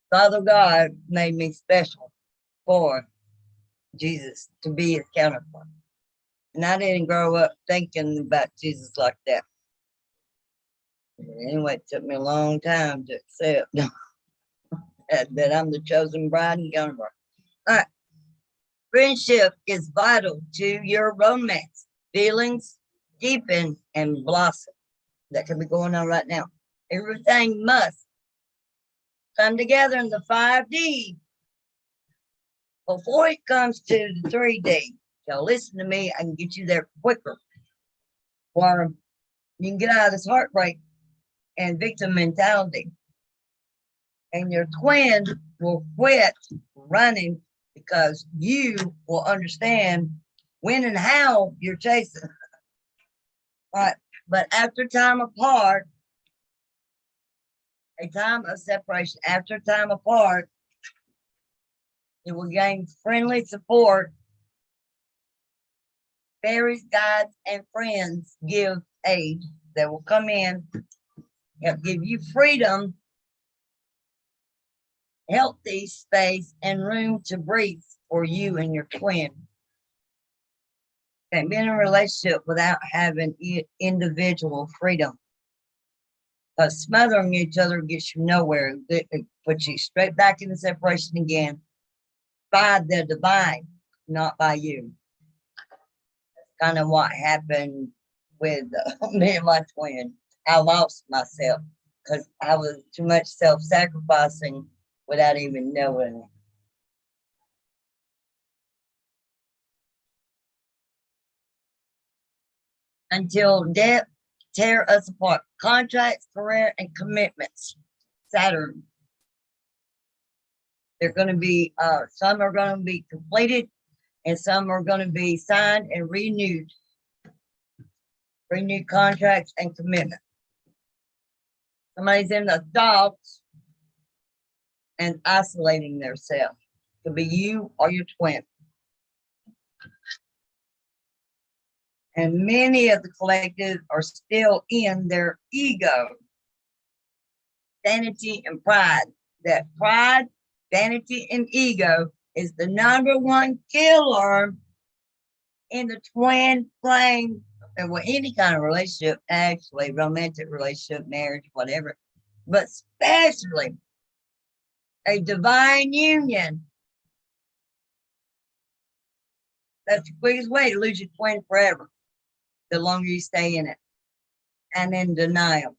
Father God made me special for Jesus to be his counterpart. And I didn't grow up thinking about Jesus like that. Anyway, it took me a long time to accept that I'm the chosen bride and counterpart. All right. Friendship is vital to your romance. Feelings deepen and blossom. That could be going on right now. Everything must come together in the 5D before it comes to the 3D. So listen to me, I can get you there quicker. Or you can get out of this heartbreak and victim mentality. And your twin will quit running because you will understand when and how you're chasing. All right. But after time apart, a time of separation, after time apart, you will gain friendly support. Fairies, guides, and friends give aid that will come in, help give you freedom, healthy space, and room to breathe for you and your twin. Can't be in a relationship without having individual freedom. Because smothering each other gets you nowhere. It puts you straight back into separation again by the divine, not by you. That's kind of what happened with me and my twin. I lost myself because I was too much self-sacrificing without even knowing it. Until death tear us apart. Contracts, career, and commitments. Saturn. They're going to be, some are going to be completed and some are going to be signed and renewed. Renewed contracts and commitment. Somebody's in the dogs and isolating themselves. Could be you or your twin. And many of the collective are still in their ego, vanity, and pride. That pride, vanity, and ego is the #1 killer in the twin flame, and with any kind of relationship, actually, romantic relationship, marriage, whatever, but especially a divine union. That's the quickest way to lose your twin forever, the longer you stay in it and in denial.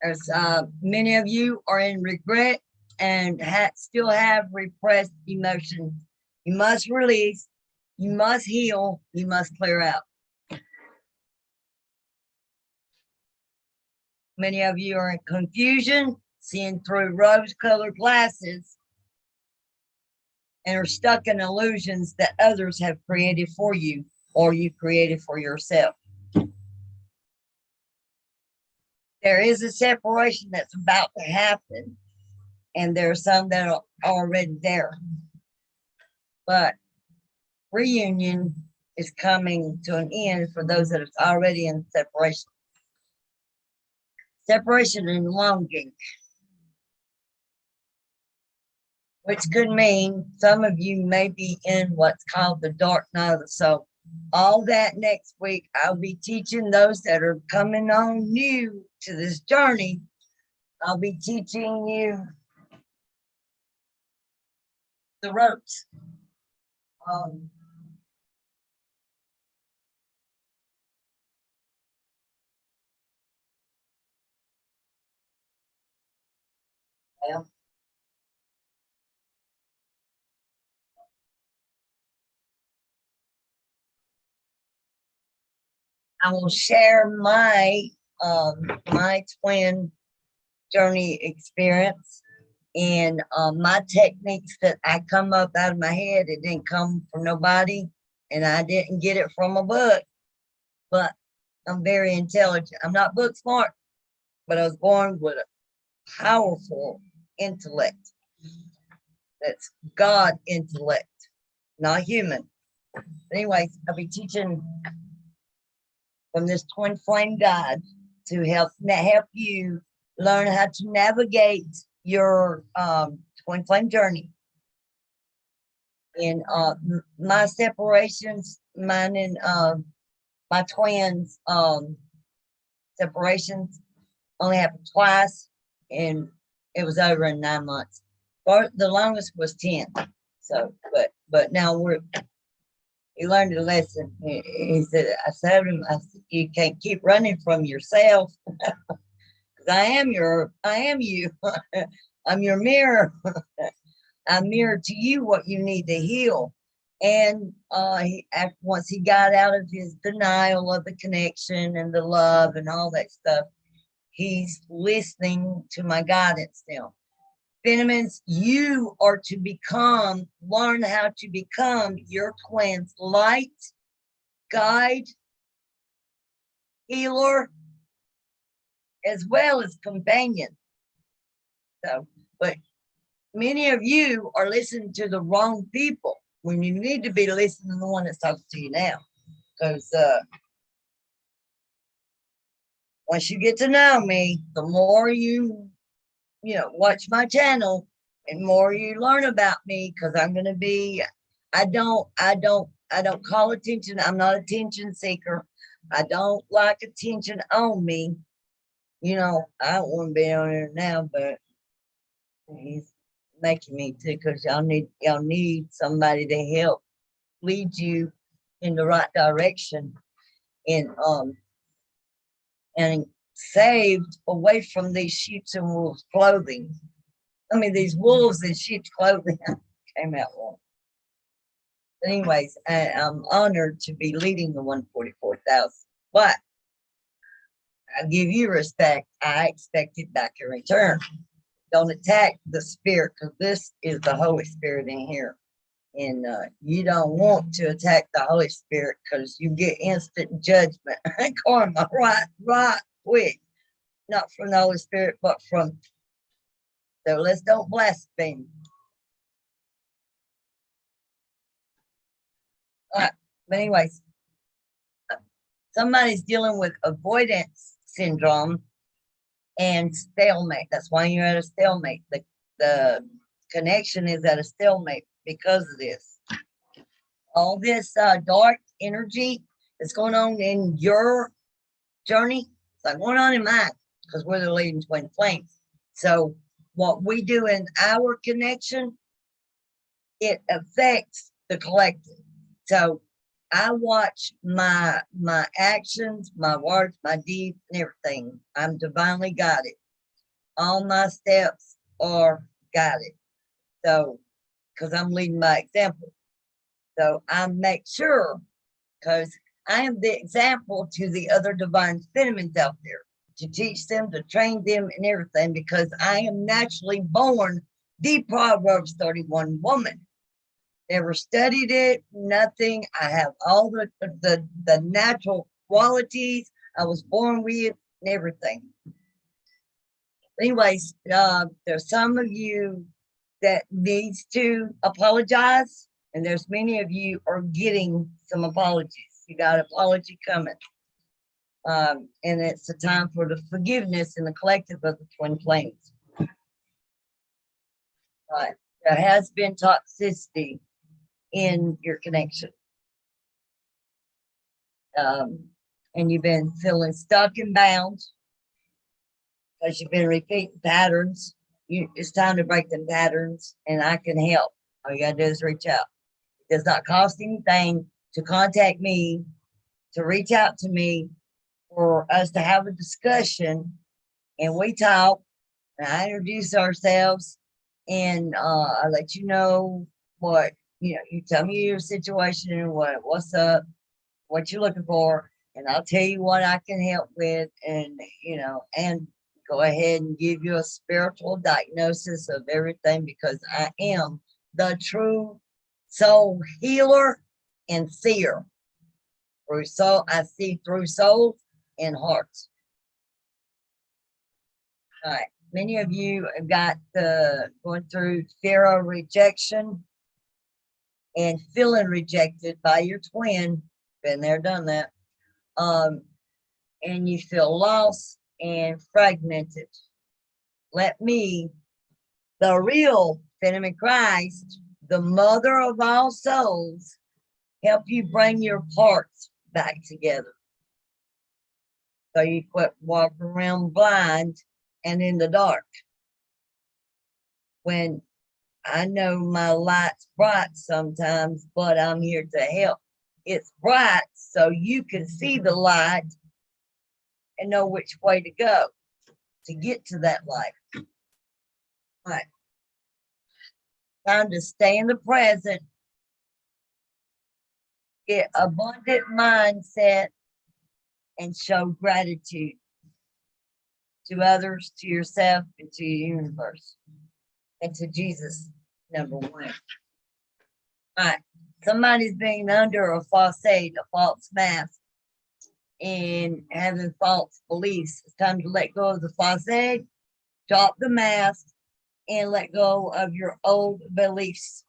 As many of you are in regret and still have repressed emotions. You must release, you must heal, you must clear out. Many of you are in confusion, seeing through rose-colored glasses, and are stuck in illusions that others have created for you or you created for yourself. There is a separation that's about to happen, and there are some that are already there. But reunion is coming to an end for those that are already in separation. Separation and longing, which could mean some of you may be in what's called the dark night of the soul. All that next week, I'll be teaching those that are coming on new to this journey. I'll be teaching you the ropes. Yeah. I will share my my twin journey experience and my techniques that I come up out of my head. It didn't come from nobody, and I didn't get it from a book, but I'm very intelligent. I'm not book smart, but I was born with a powerful intellect. That's God intellect, not human. But anyways, I'll be teaching from this twin flame guide to help you learn how to navigate your twin flame journey. In my separations, mine and my twins separations only happened twice, and it was over in 9 months. Or the longest was 10. So, but now he learned a lesson. He said, I said, you can't keep running from yourself. Because I am you. I'm your mirror. I mirror to you what you need to heal. And once he got out of his denial of the connection and the love and all that stuff, he's listening to my guidance now. Venomans, you are to learn how to become your twin's light, guide, healer, as well as companion. So, but many of you are listening to the wrong people when you need to be listening to the one that's talking to you now. Because once you get to know me, the more you watch my channel and more you learn about me, because I'm going to be, I don't call attention. I'm not an attention seeker. I don't like attention on me. I don't want to be on there now, but he's making me to, because y'all need somebody to help lead you in the right direction and saved away from these sheep's and wolves clothing. I mean, these wolves in sheep's clothing came out wrong. But anyways, I'm honored to be leading the 144,000. But I give you respect. I expect it back in return. Don't attack the spirit, because this is the Holy Spirit in here. And you don't want to attack the Holy Spirit, because you get instant judgment. Karma, right, quick. not from the Holy Spirit, but from. So let's don't blaspheme. All right. But anyways, somebody's dealing with avoidance syndrome and stalemate. That's why you're at a stalemate. The connection is at a stalemate because of this. All this dark energy that's going on in your journey, it's like going on in mine, because we're the leading twin flames. So what we do in our connection, it affects the collective. So I watch my actions, my words, my deeds, and everything. I'm divinely guided. All my steps are guided. So, because I'm leading by example. So I make sure, because I am the example to the other divine feminines out there, to teach them, to train them, and everything, because I am naturally born the Proverbs 31 woman. Never studied it, nothing. I have all the natural qualities I was born with and everything. Anyways, there's some of you that needs to apologize, and there's many of you are getting some apologies. You got apology coming. And it's a time for the forgiveness in the collective of the twin flames. Right. There has been toxicity in your connection. And you've been feeling stuck and bound because you've been repeating patterns. It's time to break them patterns, and I can help. All you gotta do is reach out. It does not cost anything to contact me, to reach out to me, for us to have a discussion, and we talk, and I introduce ourselves, and I let you know what, you tell me your situation and what's up, what you're looking for, and I'll tell you what I can help with, and and go ahead and give you a spiritual diagnosis of everything, because I am the true soul healer and seer. Through soul, I see through souls and hearts. All right. Many of you have got going through fear of rejection and feeling rejected by your twin. Been there, done that. And you feel lost and fragmented. Let me, the real Feminine Christ, the mother of all souls, help you bring your parts back together. So you quit walking around blind and in the dark. When I know my light's bright sometimes, but I'm here to help. It's bright so you can see the light and know which way to go to get to that light. All right. Time to stay in the present. Get abundant mindset and show gratitude to others, to yourself, and to your universe, and to Jesus, number one. All right. Somebody's being under a facade, a false mask, and having false beliefs. It's time to let go of the facade, drop the mask, and let go of your old beliefs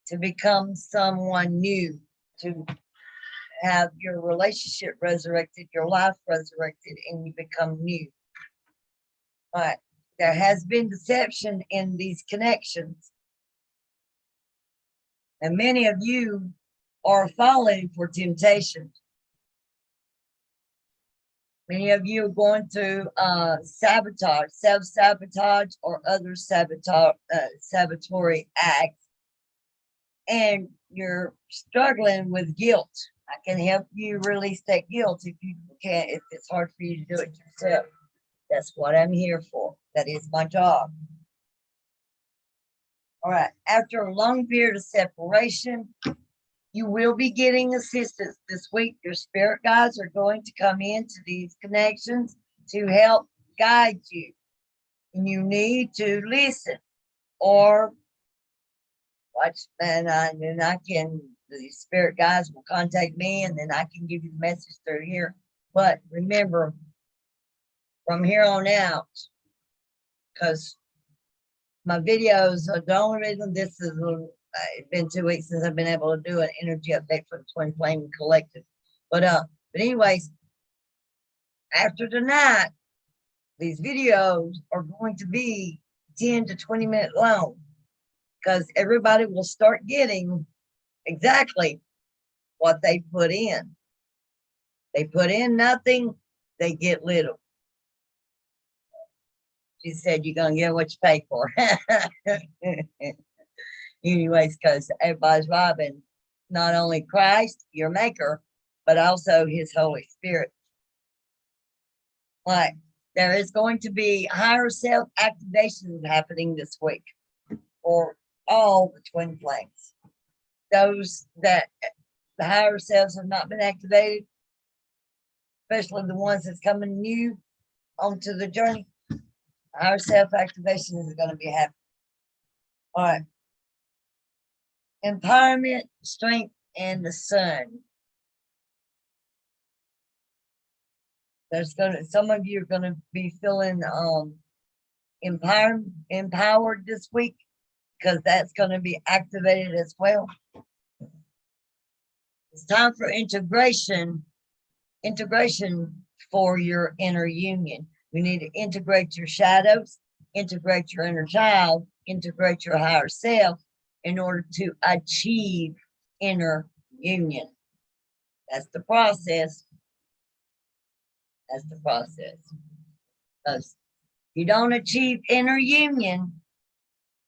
to become someone new, to have your relationship resurrected, your life resurrected, and you become new. All right. There has been deception in these connections. And many of you are falling for temptation. Many of you are going through sabotage, self-sabotage, or other sabotory acts. And you're struggling with guilt. I can help you release that guilt if you can't, if it's hard for you to do it yourself. That's what I'm here for. That is my job. All right. After a long period of separation, you will be getting assistance this week. Your spirit guides are going to come into these connections to help guide you. And you need to listen or watch, and the spirit guides will contact me, and then I can give you the message through here. But remember, from here on out, because my videos are the only reason this is, it's been 2 weeks since I've been able to do an energy update for the Twin Flame Collective. But anyways, after tonight, these videos are going to be 10 to 20 minute long, because everybody will start getting exactly what they put in. They put in nothing, they get little. She said, you're going to get what you pay for. Anyways, because everybody's robbing not only Christ, your maker, but also his Holy Spirit. Like, there is going to be higher self activations happening this week for all the twin flames. Those that the higher selves have not been activated, especially the ones that's coming new onto the journey, higher self activation is going to be happening. All right. Empowerment, strength, and the sun. There's some of you are gonna be feeling empowered this week, because that's gonna be activated as well. It's time for integration for your inner union. You need to integrate your shadows, integrate your inner child, integrate your higher self in order to achieve inner union. That's the process. That's the process. Because you don't achieve inner union,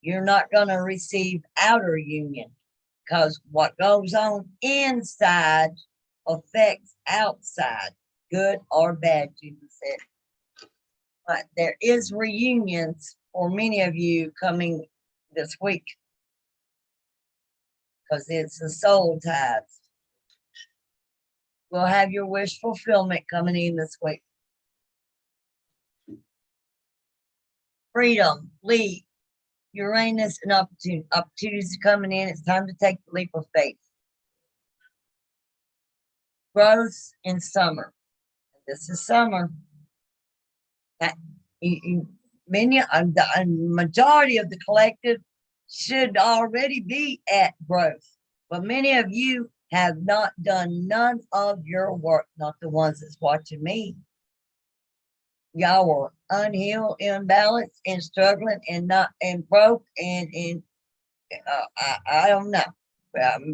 you're not going to receive outer union. Because what goes on inside affects outside, good or bad, Jesus said. But there is reunions for many of you coming this week, because it's the soul ties. We'll have your wish fulfillment coming in this week. Freedom, leap, Uranus, and opportunities coming in. It's time to take the leap of faith. Growth in summer. This is summer. Many, the majority of the collective should already be at growth, but many of you have not done none of your work, not the ones that's watching me. Y'all were unhealed, imbalanced, and struggling, and broke, and I don't know,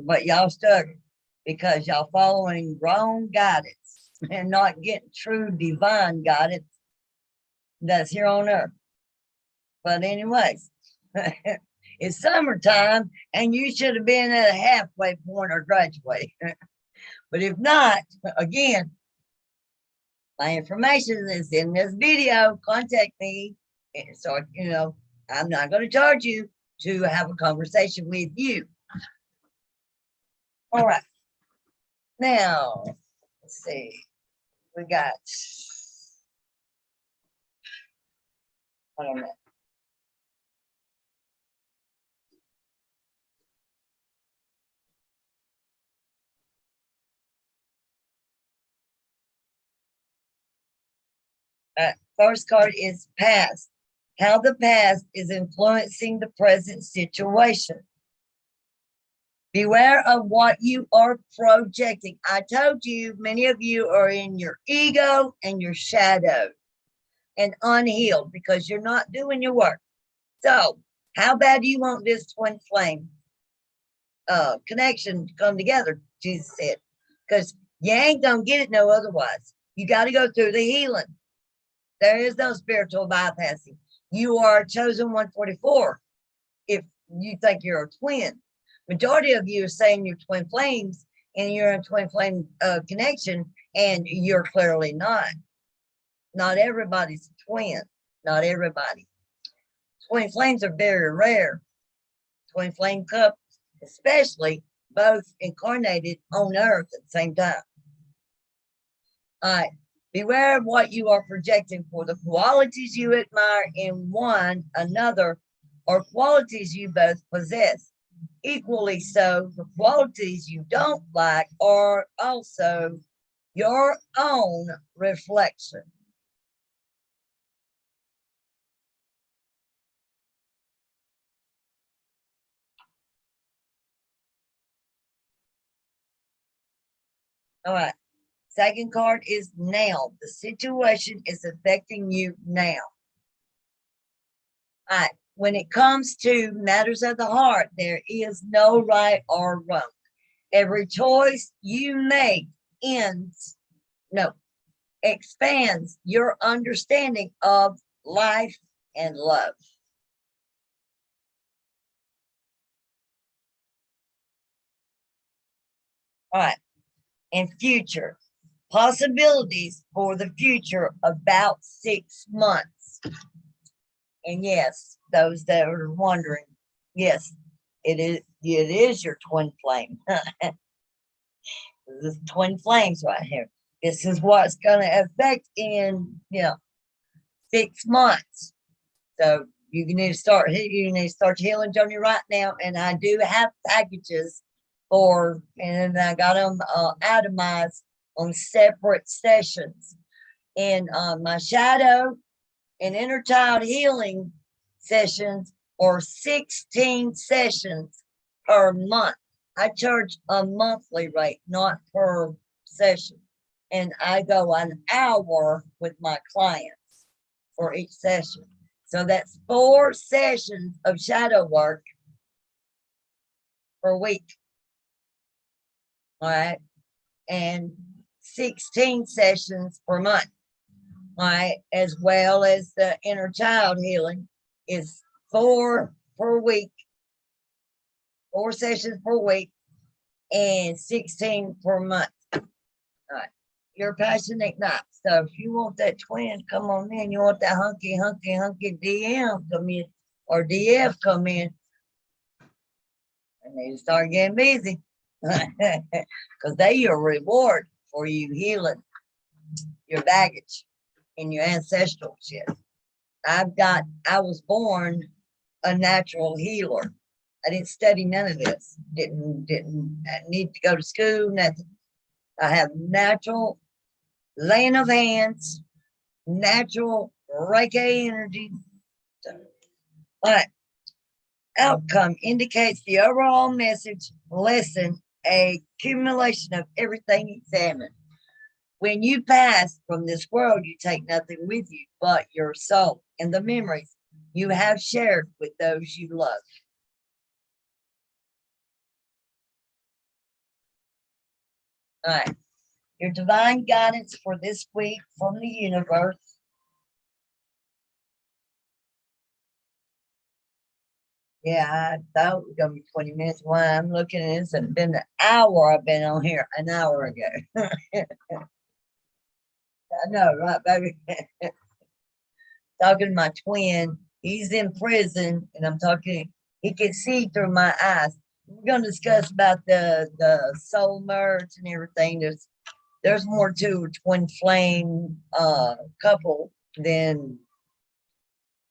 but y'all struggling because y'all following wrong guidance and not getting true divine guidance that's here on earth. But anyways, it's summertime, and you should have been at a halfway point or graduate. But if not, again, my information is in this video. Contact me. And so, I'm not going to charge you to have a conversation with you. All right. Now, let's see. We got, I don't know. First card is past. How the past is influencing the present situation. Beware of what you are projecting. I told you, many of you are in your ego and your shadow and unhealed because you're not doing your work. So how bad do you want this twin flame connection to come together? Jesus said, because you ain't gonna get it no otherwise. You got to go through the healing. There is no spiritual bypassing. You are a chosen 144 if you think you're a twin. Majority of you are saying you're twin flames and you're in a twin flame connection, and you're clearly not. Not everybody's a twin. Not everybody. Twin flames are very rare. Twin flame couples, especially both incarnated on earth at the same time. All right. Beware of what you are projecting, for the qualities you admire in one another are qualities you both possess. Equally so, the qualities you don't like are also your own reflection. All right. Second card is now. The situation is affecting you now. All right. When it comes to matters of the heart, there is no right or wrong. Every choice you make expands your understanding of life and love. All right. And future possibilities for the future about 6 months. And yes, those that are wondering, yes, it is your twin flame. This twin flames right here. This is what's going to affect in 6 months. So you need to start healing Joni right now. And I do have packages and I got them atomized on separate sessions. And my shadow and inner child healing sessions are 16 sessions per month. I charge a monthly rate, not per session. And I go an hour with my clients for each session. So that's 4 sessions of shadow work per week. All right. And 16 sessions per month. All right. As well as the inner child healing is 4 per week, 4 sessions per week, and 16 per month. All right. Your passion ignites. So if you want that twin, come on in. You want that hunky DM come in or DF come in. And they start getting busy. Because they your reward for you healing your baggage and your ancestral shit. I was born a natural healer. I didn't study none of this. Didn't need to go to school, nothing. I have natural laying of hands, natural Reiki energy. But outcome indicates the overall message, lesson, a accumulation of everything examined. When you pass from this world, you take nothing with you but your soul and the memories you have shared with those you love. All right. Your divine guidance for this week from the universe. Yeah, I thought it was going to be 20 minutes. Why I'm looking at this, it's been an hour. I've been on here an hour ago. I know, right, baby? Talking to my twin. He's in prison, and I'm talking. He can see through my eyes. We're going to discuss about the soul merge and everything. There's more to a twin flame couple than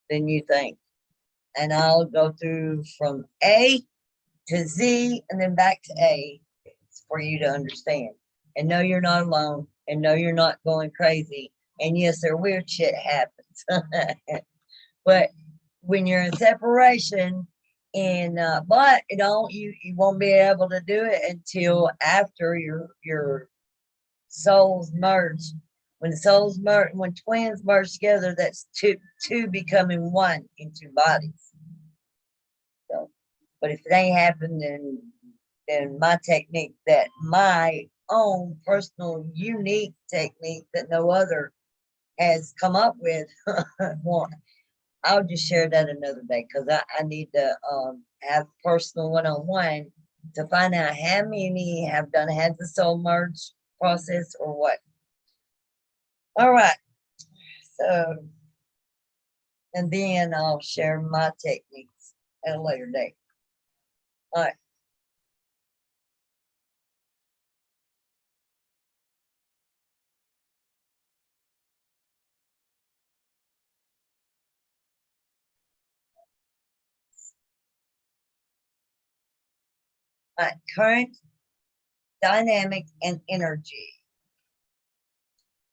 you think. And I'll go through from A to Z and then back to A for you to understand. And no, you're not alone. And no, you're not going crazy. And yes, there weird shit happens. But when you're in separation, and but you won't be able to do it until after your souls merge. When twins merge together, that's two becoming one in 2 bodies. So, but if it ain't happened, then my own personal unique technique that no other has come up with, well, I'll just share that another day because I need to have personal one-on-one to find out how many have had the soul merge process or what. All right. So, and then I'll share my techniques at a later date. All right. All right. Current, dynamic, and energy.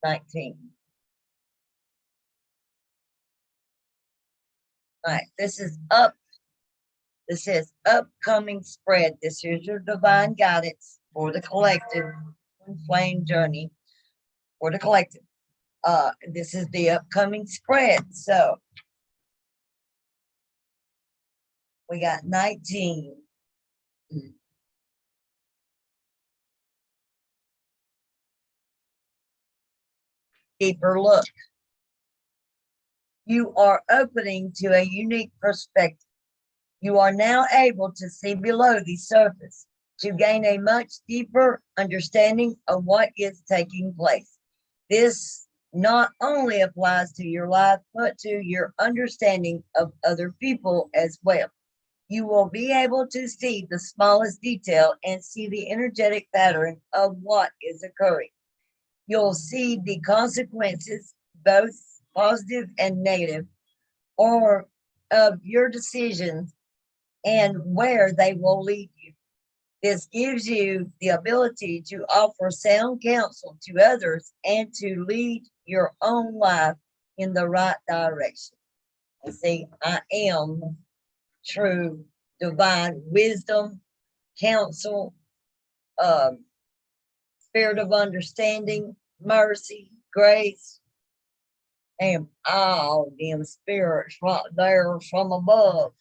19. All right. This says upcoming spread. This is your divine guidance for the collective twin flame journey for the collective. This is the upcoming spread. So we got 19. Deeper look. You are opening to a unique perspective. You are now able to see below the surface to gain a much deeper understanding of what is taking place. This not only applies to your life, but to your understanding of other people as well. You will be able to see the smallest detail and see the energetic pattern of what is occurring. You'll see the consequences, both positive and negative, or of your decisions and where they will lead you. This gives you the ability to offer sound counsel to others and to lead your own life in the right direction. And see, I am true divine wisdom, counsel, spirit of understanding, mercy, grace, and all them spirits right there from above.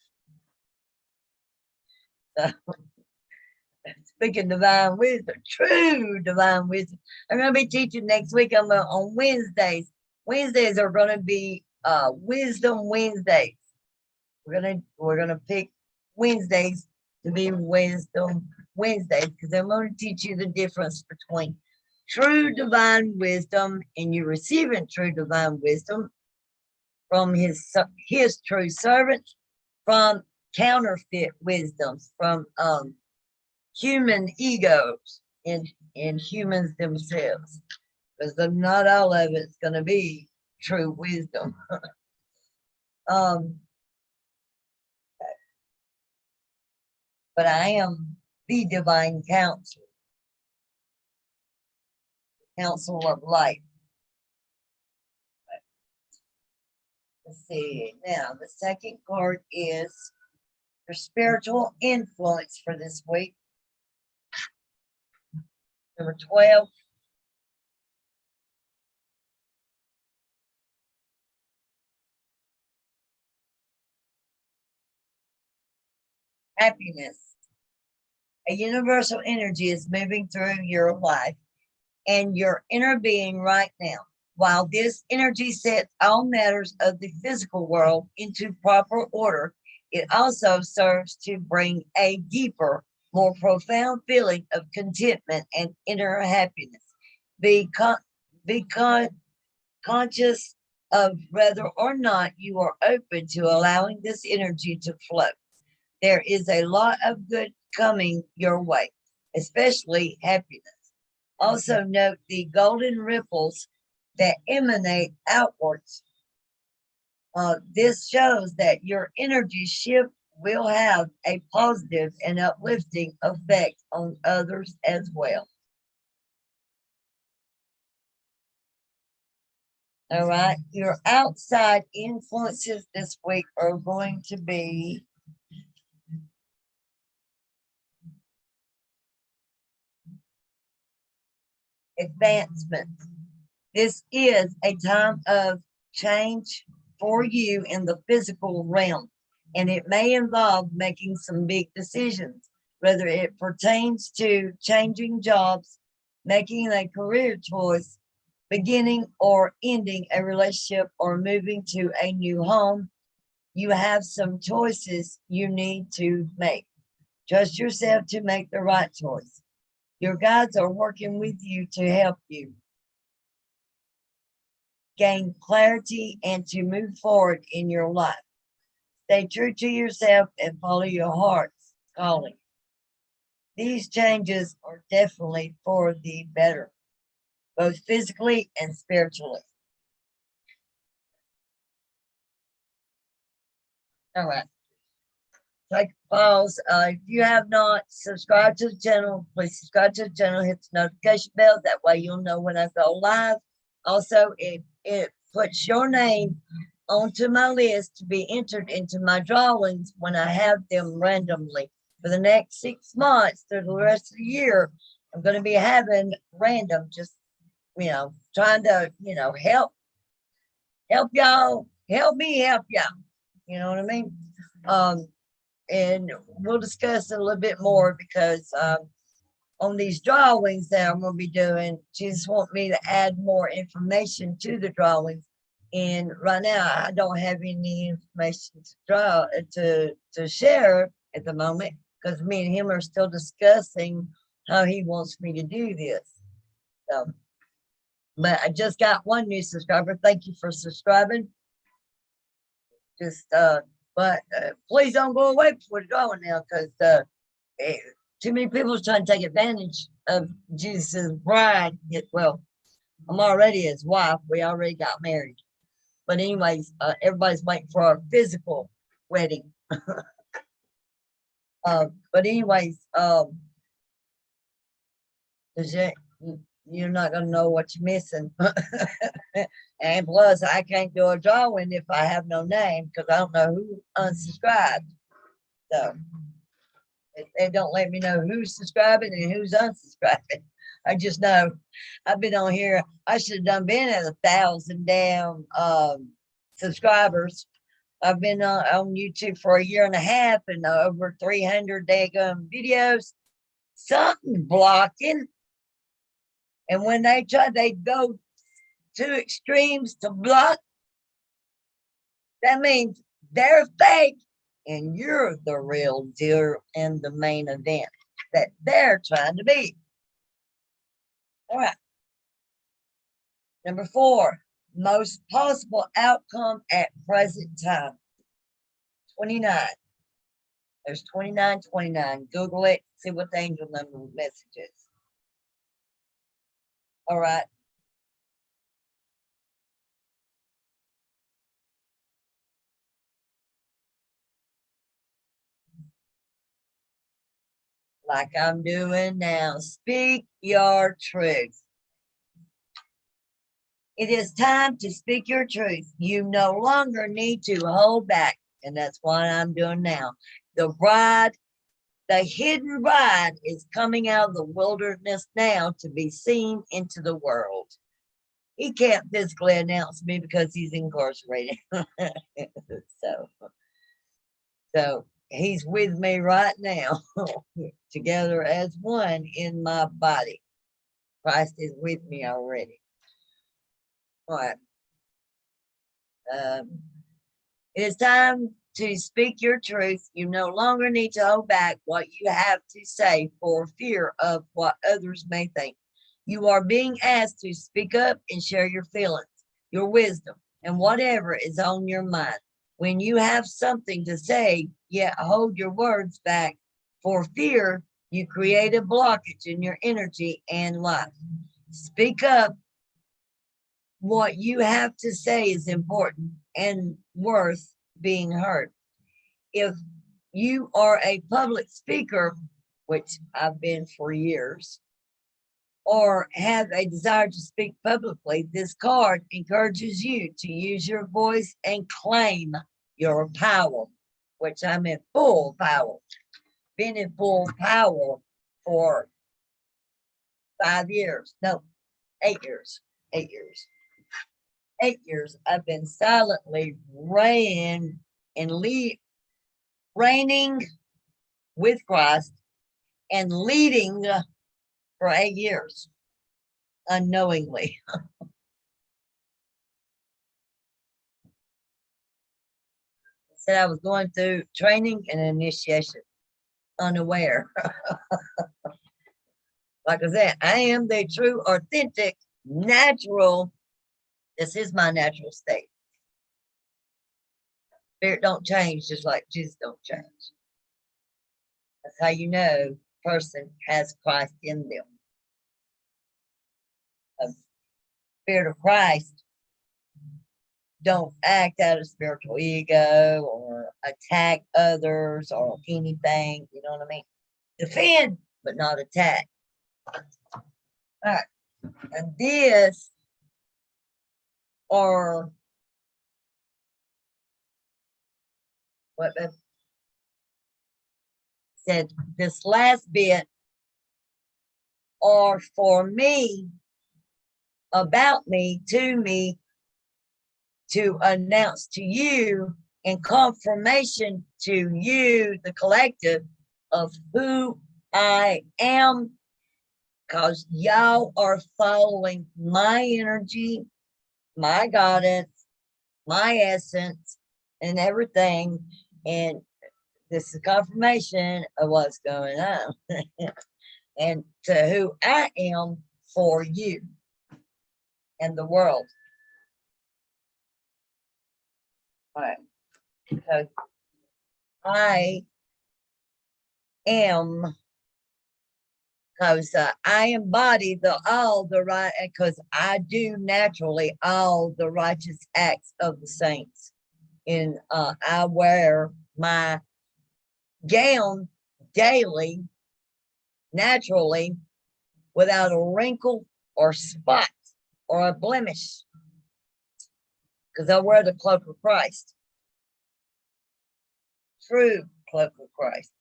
Speaking divine wisdom, true divine wisdom. I'm going to be teaching next week. I'm on Wednesdays. Wednesdays are going to be Wisdom Wednesdays. We're gonna pick Wednesdays to be Wisdom Wednesdays because I'm going to teach you the difference between true divine wisdom and you receiving true divine wisdom from his true servants, from counterfeit wisdoms, from human egos in humans themselves, because not all of it's going to be true wisdom. But I am the divine counsel of life. Let's see. Now, the second card is your spiritual influence for this week. Number 12. Happiness. A universal energy is moving through your life and your inner being right now. While this energy sets all matters of the physical world into proper order, it also serves to bring a deeper, more profound feeling of contentment and inner happiness. Be conscious of whether or not you are open to allowing this energy to flow. There is a lot of good coming your way, especially happiness. Also note the golden ripples that emanate outwards. This shows that your energy shift will have a positive and uplifting effect on others as well. All right, your outside influences this week are going to be advancement. This is a time of change for you in the physical realm, and it may involve making some big decisions, whether it pertains to changing jobs, making a career choice, beginning or ending a relationship, or moving to a new home. You have some choices you need to make. Trust yourself to make the right choice. Your guides are working with you to help you gain clarity and to move forward in your life. Stay true to yourself and follow your heart's calling. These changes are definitely for the better, both physically and spiritually. All right. Take a pause. If you have not subscribed to the channel, please subscribe to the channel, hit the notification bell. That way you'll know when I go live. Also, it puts your name onto my list to be entered into my drawings when I have them randomly. For the next 6 months through the rest of the year, I'm going to be having random, just, trying to, help y'all, help me help y'all. You know what I mean? Um, and we'll discuss it a little bit more because on these drawings that I'm going to be doing, she just want me to add more information to the drawings. And right now, I don't have any information to draw to share at the moment because me and him are still discussing how he wants me to do this. So, but I just got one new subscriber. Thank you for subscribing. Just but please don't go away before the drawing now because too many people are trying to take advantage of Jesus' bride. Well, I'm already his wife. We already got married. But anyways, everybody's waiting for our physical wedding. But anyways, you're not gonna know what you're missing. And plus, I can't do a drawing if I have no name because I don't know who unsubscribed. So they don't let me know who's subscribing and who's unsubscribing. I just know I've been on here. I should have done been at 1,000 damn subscribers. I've been on YouTube for a year and a half and over 300 daggum videos. Something blocking. And when they go to extremes to block. That means they're fake and you're the real deal in the main event that they're trying to be. All right. Number 4, most possible outcome at present time. 29. There's 29, 29. Google it, see what the angel number message is. All right. Like I'm doing now. Speak your truth. It is time to speak your truth. You no longer need to hold back. And that's what I'm doing now. The bride, the hidden bride is coming out of the wilderness now to be seen into the world. He can't physically announce me because he's incarcerated. So he's with me right now, together as one in my body. Christ is with me already. All right. It is time to speak your truth. You no longer need to hold back what you have to say for fear of what others may think. You are being asked to speak up and share your feelings, your wisdom, and whatever is on your mind. When you have something to say, yet hold your words back for fear, you create a blockage in your energy and life. Speak up. What you have to say is important and worth being heard. If you are a public speaker, which I've been for years, or have a desire to speak publicly, this card encourages you to use your voice and claim your power, which I'm in full power. Been in full power for 5 years. No, 8 years. 8 years. 8 years, I've been silently reigning with Christ and leading for 8 years unknowingly. Said I was going through training and initiation, unaware. Like I said, I am the true, authentic, natural. This is my natural state. Spirit don't change, just like Jesus don't change. That's how you know a person has Christ in them. The Spirit of Christ don't act out of spiritual ego or attack others or anything. You know what I mean? Defend, but not attack. All right. And this or what I said, this last bit are for me, about me, to announce to you in confirmation to you, the collective, of who I am, because y'all are following my energy, my guidance, my essence, and everything. And this is confirmation of what's going on and to who I am for you and the world. All right. So I am, because I embody all the right, because I do naturally all the righteous acts of the saints. And I wear my gown daily, naturally, without a wrinkle or spot or a blemish, because I wear the cloak of Christ, true cloak of Christ.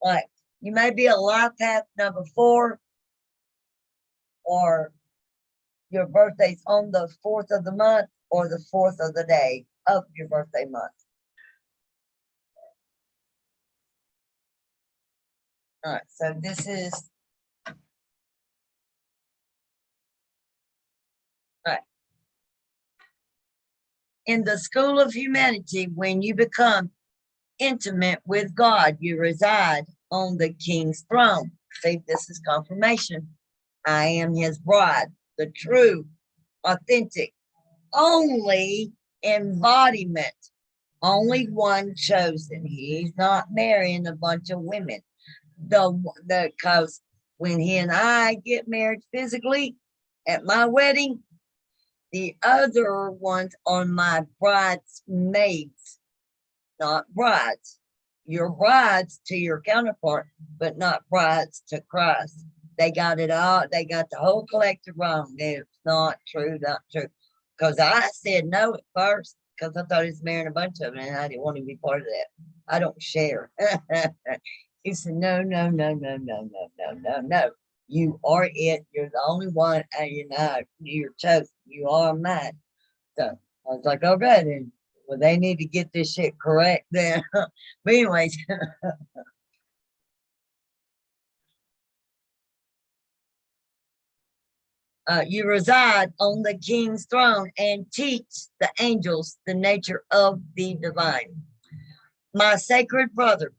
Like, you may be a life path number 4, or your birthday's on the 4th of the month, or the 4th of the day of your birthday month. All right, so this is, all right. In the school of humanity, when you become intimate with God, you reside on the king's throne. See, this is confirmation. I am his bride, the true, authentic, only embodiment, only one chosen. He's not marrying a bunch of women. Because when he and I get married physically at my wedding, the other ones on my bridesmaids, not brides. You're brides to your counterpart, but not brides to Christ. They got it all. They got the whole collective wrong. It's not true, not true. Because I said no at first, because I thought he was marrying a bunch of them, and I didn't want to be part of that. I don't share. He said, no, no, no, no, no, no, no, no, no. You are it. You're the only one, and you're chosen. You are mine. So I was like, okay, then. Well, they need to get this shit correct then. But anyways, you reside on the king's throne and teach the angels the nature of the divine. My sacred brother,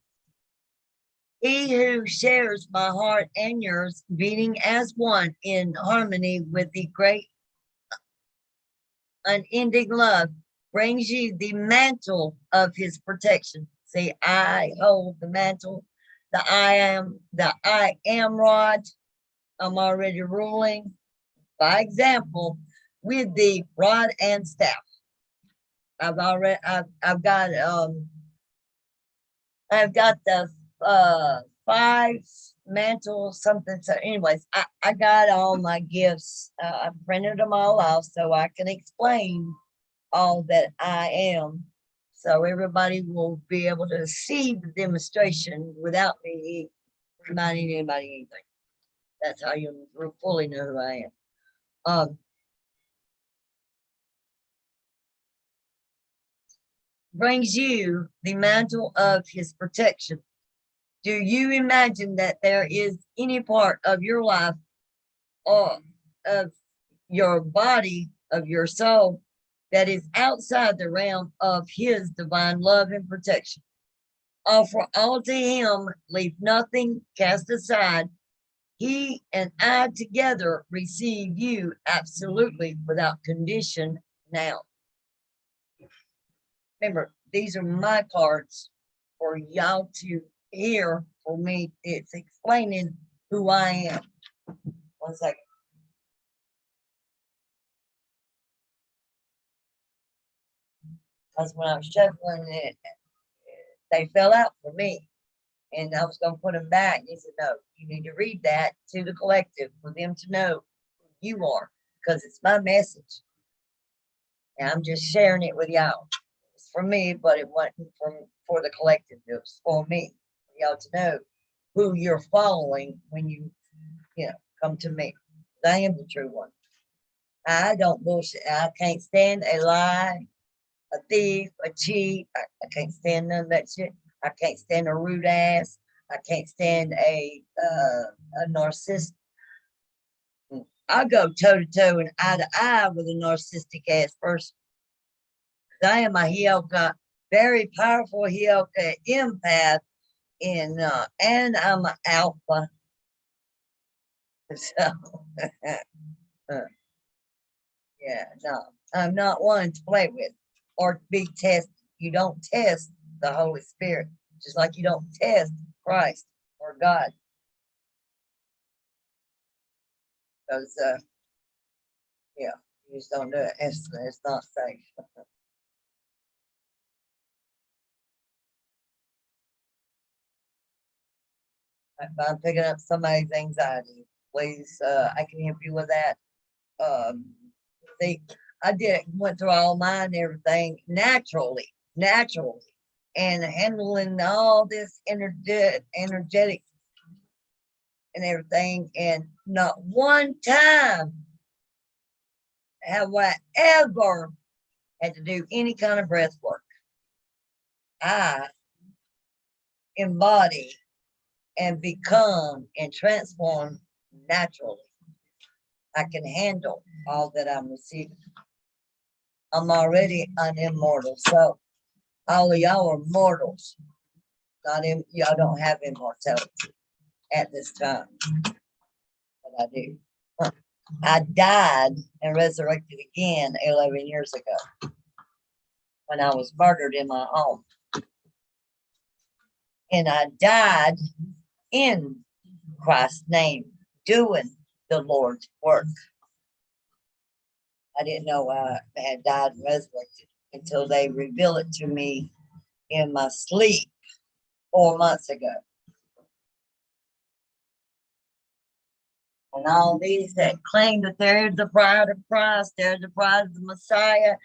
he who shares my heart and yours, beating as one in harmony with the great unending love, brings you the mantle of his protection. See, I hold the mantle, the I am rod. I'm already ruling by example with the rod and staff. I've got the 5 mantles, something. So anyways, I got all my gifts. I printed them all off so I can explain all that I am. So everybody will be able to see the demonstration without me reminding anybody anything. That's how you fully know who I am. Brings you the mantle of his protection. Do you imagine that there is any part of your life or of your body, of your soul, that is outside the realm of his divine love and protection? Offer all to him, leave nothing, cast aside. He and I together receive you absolutely without condition now. Remember, these are my cards for y'all to hear. For me, it's explaining who I am. 1 second. Because when I was shuffling it, they fell out for me. And I was going to put them back. And he said, no, you need to read that to the collective for them to know who you are, because it's my message. And I'm just sharing it with y'all. It's for me, but it wasn't for the collective. It was for me, for y'all to know who you're following when you know, come to me. I am the true one. I don't bullshit. I can't stand a lie, a thief, a cheat. I can't stand none of that shit. I can't stand a rude ass. I can't stand a narcissist. I go toe to toe and eye to eye with a narcissistic ass person. I am a Heoka, very powerful Heoka empath, and I'm an alpha. So, yeah, no, I'm not one to play with or be tested. You don't test the Holy Spirit, just like you don't test Christ or God. Because, yeah, you just don't do it. It's not safe. If I'm picking up somebody's anxiety, please, I can help you with that. Um, see, I went through all mine and everything naturally, and handling all this energetic and everything, and not one time have I ever had to do any kind of breath work. I embody and become and transform naturally. I can handle all that I'm receiving. I'm already an immortal. So all of y'all are mortals. Y'all don't have immortality at this time. But I do. I died and resurrected again 11 years ago when I was murdered in my home. And I died in Christ's name, doing the Lord's work. I didn't know I had died and resurrected until they revealed it to me in my sleep 4 months ago. And all these that claim that they're the bride of Christ, they're the bride of the Messiah,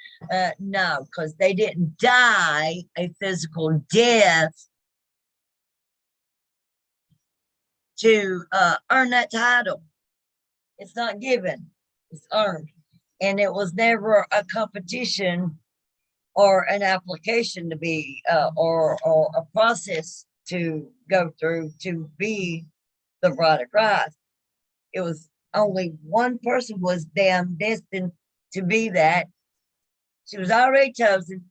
no, because they didn't die a physical death to earn that title. It's not given, it's earned. And it was never a competition or an application to be, or a process to go through to be the bride of Christ. It was only one person was damn destined to be that. She was already chosen.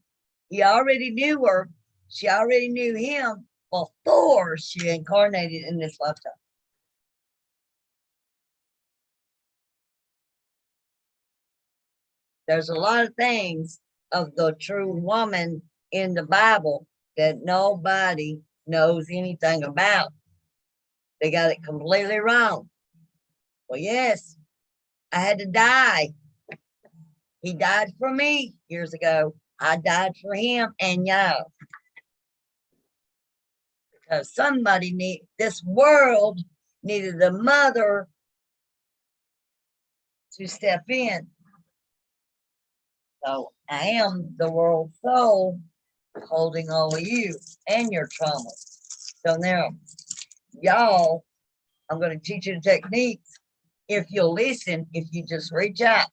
He already knew her. She already knew him before she incarnated in this lifetime. There's a lot of things of the true woman in the Bible that nobody knows anything about. They got it completely wrong. Well, yes, I had to die. He died for me years ago. I died for him and y'all. Because this world needed a mother to step in. So I am the world soul holding all of you and your trauma. So now, y'all, I'm going to teach you the techniques. If you'll listen, if you just reach out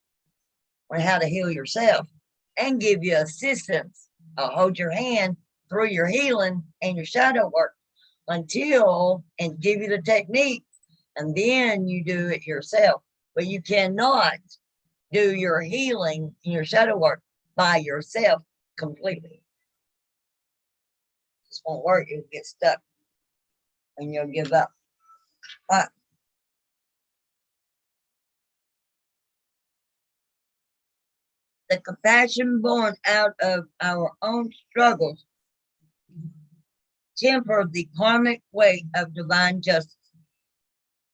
on how to heal yourself and give you assistance, I'll hold your hand through your healing and your shadow work and give you the technique, and then you do it yourself. But you cannot do your healing and your shadow work by yourself completely. It just won't work. You'll get stuck and you'll give up. But the compassion born out of our own struggles temper the karmic weight of divine justice.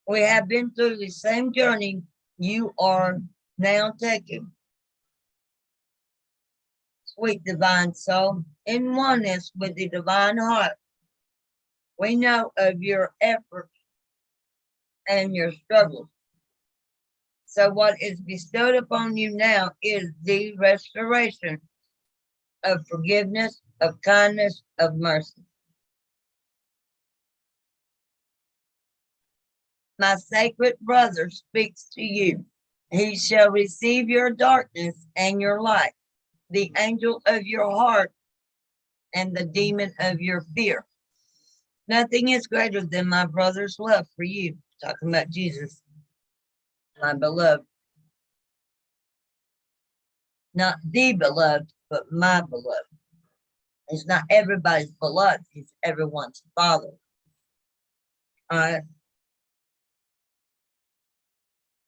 We have been through the same journey you are now taking. Sweet divine soul, in oneness with the divine heart, we know of your efforts and your struggles. So what is bestowed upon you now is the restoration of forgiveness, of kindness, of mercy. My sacred brother speaks to you. He shall receive your darkness and your light, the angel of your heart and the demon of your fear. Nothing is greater than my brother's love for you. Talking about Jesus, my beloved. Not the beloved, but my beloved. He's not everybody's beloved. He's everyone's father. All right.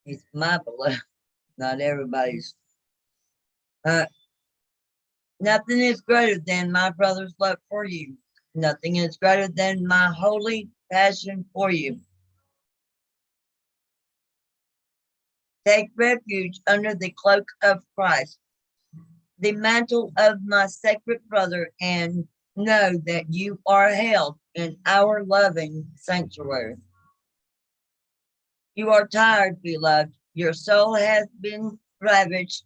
He's my beloved, not everybody's. Nothing is greater than my brother's love for you. Nothing is greater than my holy passion for you. Take refuge under the cloak of Christ, the mantle of my sacred brother, and know that you are held in our loving sanctuary. You are tired, beloved. Your soul has been ravaged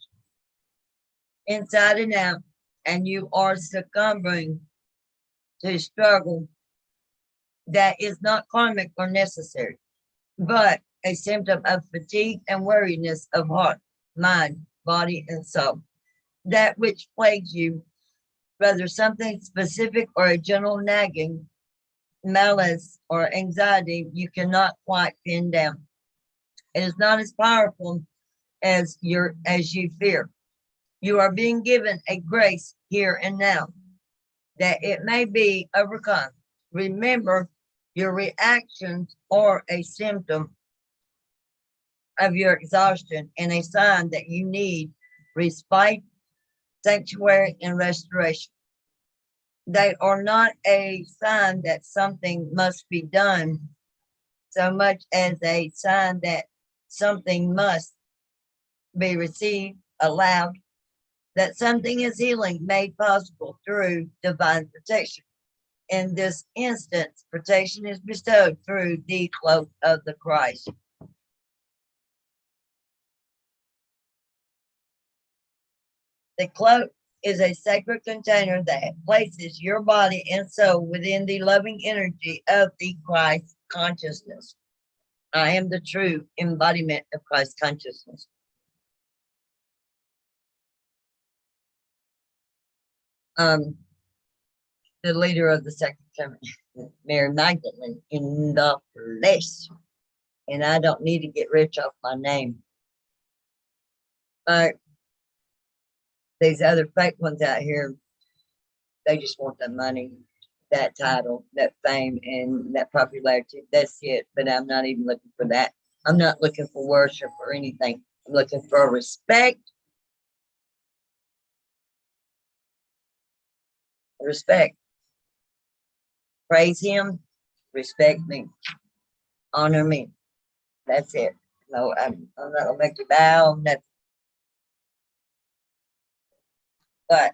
inside and out, and you are succumbing to struggle that is not karmic or necessary, but a symptom of fatigue and weariness of heart, mind, body, and soul. That which plagues you, whether something specific or a general nagging, malice, or anxiety, you cannot quite pin down. It is not as powerful as you fear. You are being given a grace here and now that it may be overcome. Remember, your reactions are a symptom of your exhaustion and a sign that you need respite, sanctuary, and restoration. They are not a sign that something must be done so much as a sign that something must be received, allowed, that something is healing made possible through divine protection. In this instance, protection is bestowed through the cloak of the Christ. The cloak is a sacred container that places your body and soul within the loving energy of the Christ consciousness. I am the true embodiment of Christ consciousness. The leader of the second coming, Mary Magdalene, in the flesh. And I don't need to get rich off my name. But these other fake ones out here, they just want the money, that title, that fame, and that popularity. That's it. But I'm not even looking for that. I'm not looking for worship or anything. I'm looking for respect. Respect. Praise him. Respect me. Honor me. That's it. No, I'm not gonna make you bow. Nothing. But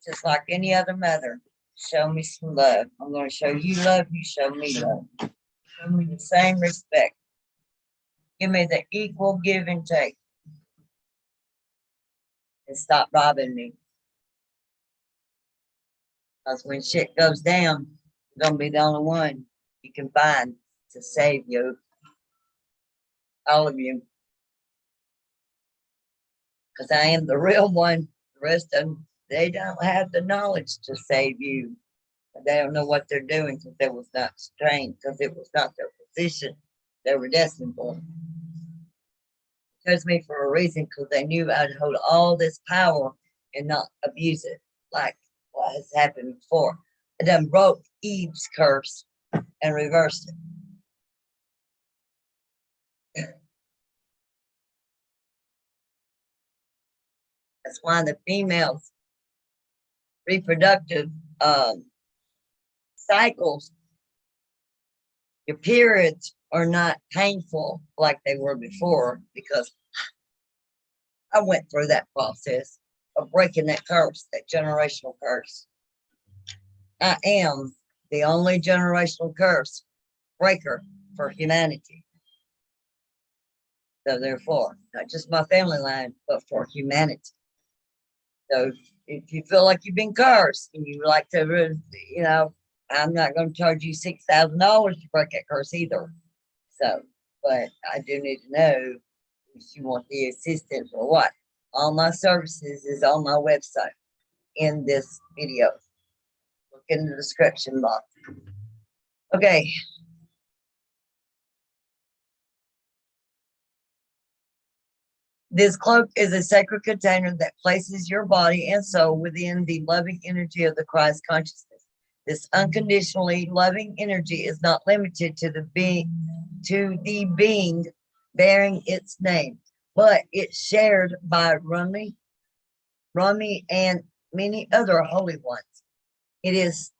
just like any other mother, show me some love. I'm going to show you love. You show me love. Show me the same respect. Give me the equal give and take. And stop robbing me. Because when shit goes down, you're going to be the only one you can find to save you. All of you. Because I am the real one. The rest of them, they don't have the knowledge to save you. They don't know what they're doing because they was not trained, because it was not their position they were destined for. Chose me for a reason, because they knew I'd hold all this power and not abuse it, like what has happened before. I done broke Eve's curse and reversed it. That's why the females' reproductive cycles, your periods are not painful like they were before, because I went through that process of breaking that curse, that generational curse. I am the only generational curse breaker for humanity. So therefore, not just my family line, but for humanity. So if you feel like you've been cursed and you like to, you know, I'm not going to charge you $6,000 to break that curse either. So, but I do need to know if you want the assistance or what. All my services is on my website in this video. Look in the description box. Okay. This cloak is a sacred container that places your body and soul within the loving energy of the Christ consciousness. This unconditionally loving energy is not limited to the being bearing its name, but it's shared by Rumi, and many other holy ones. It is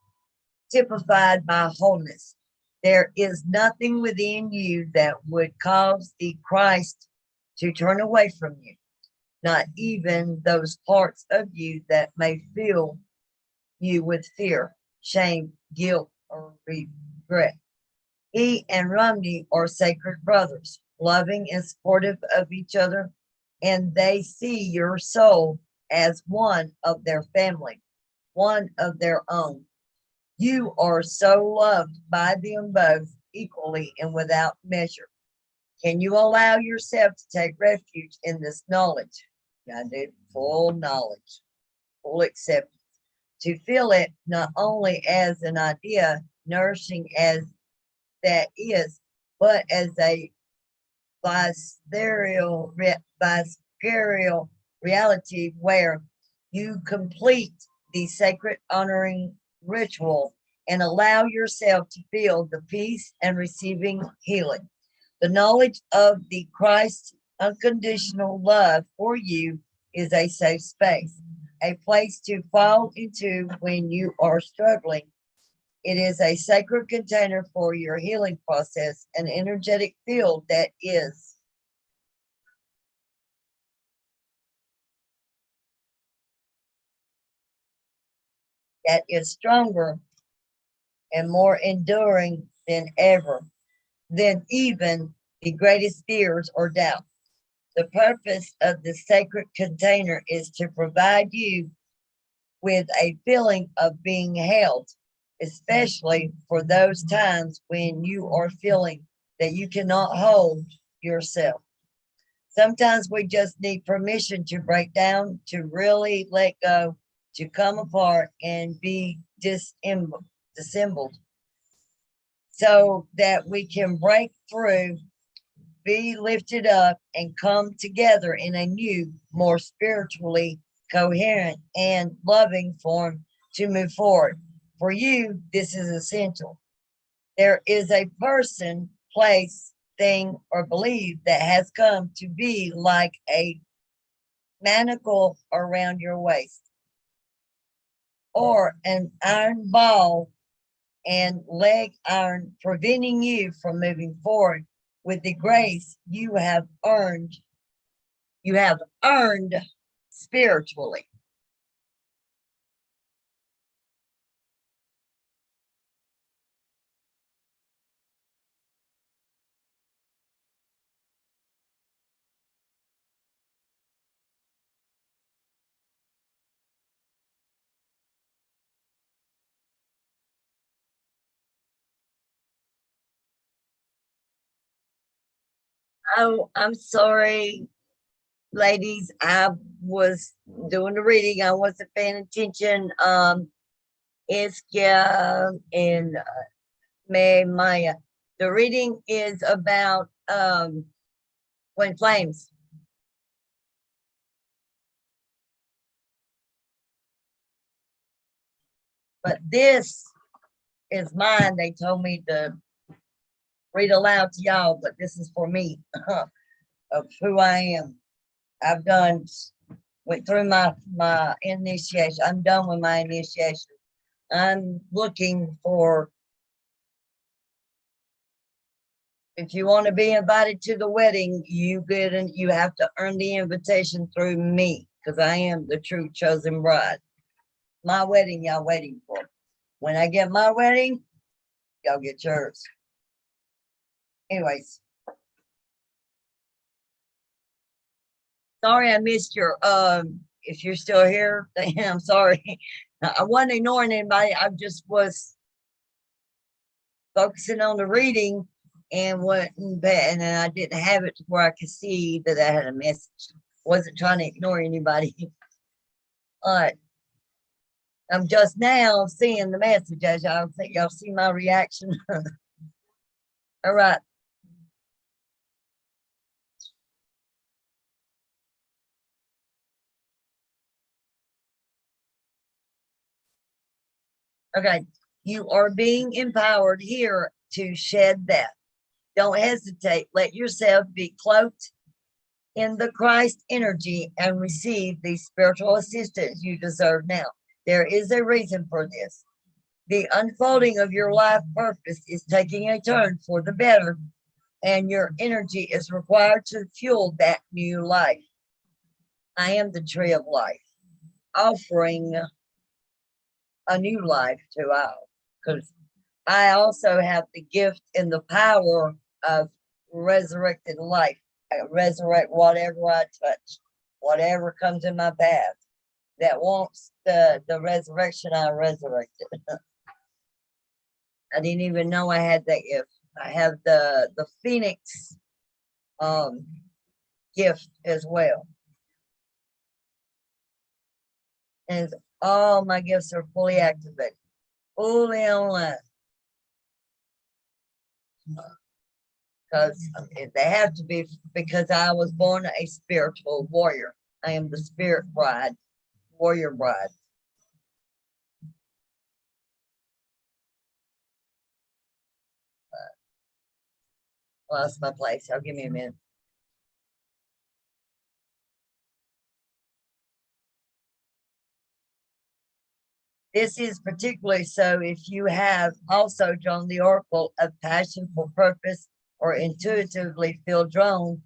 typified by wholeness. There is nothing within you that would cause the Christ to turn away from you, not even those parts of you that may fill you with fear, shame, guilt, or regret. He and Romney are sacred brothers, loving and supportive of each other, and they see your soul as one of their family, one of their own. You are so loved by them both equally and without measure. Can you allow yourself to take refuge in this knowledge? I did full knowledge, full acceptance. To feel it not only as an idea, nourishing as that is, but as a visceral reality where you complete the sacred honoring ritual and allow yourself to feel the peace and receiving healing. The knowledge of the Christ's unconditional love for you is a safe space, a place to fall into when you are struggling. It is a sacred container for your healing process, an energetic field that is stronger and more enduring than ever, than even the greatest fears or doubts. The purpose of the sacred container is to provide you with a feeling of being held, especially for those times when you are feeling that you cannot hold yourself. Sometimes we just need permission to break down, to really let go, to come apart and be disassembled so that we can break through, be lifted up, and come together in a new, more spiritually coherent and loving form to move forward. For you, this is essential. There is a person, place, thing, or belief that has come to be like a manacle around your waist, or an iron ball and leg iron preventing you from moving forward with the grace you have earned spiritually. Oh, I'm sorry, ladies. I was doing the reading. I wasn't paying attention. It's and May Maya. The reading is about Twin Flames. But this is mine. They told me to read aloud to y'all, but this is for me of who I am. I've went through my initiation. I'm done with my initiation. I'm looking for, if you want to be invited to the wedding, you have to earn the invitation through me, because I am the true chosen bride. My wedding, y'all waiting for. When I get my wedding, y'all get yours. Anyways, sorry I missed your if you're still here, I'm sorry. I wasn't ignoring anybody. I just was focusing on the reading and wasn't bad, and then I didn't have it to where I could see that I had a message. Wasn't trying to ignore anybody. All right. I'm just now seeing the message, as y'all think y'all see my reaction. All right. Okay. You are being empowered here to shed that. Don't hesitate. Let yourself be cloaked in the Christ energy and receive the spiritual assistance you deserve now. There is a reason for this. The unfolding of your life purpose is taking a turn for the better, and your energy is required to fuel that new life. I am the tree of life, offering a new life to all, because I also have the gift and the power of resurrected life. I resurrect whatever I touch, whatever comes in my path that wants the resurrection, I resurrected. I didn't even know I had that gift. I have the Phoenix um gift as well. And all my gifts are fully activated, fully online. Because they have to be, because I was born a spiritual warrior. I am the spirit bride, warrior bride. Lost my place. I'll give me a minute. This is particularly so if you have also drawn the oracle of passion for purpose or intuitively feel drawn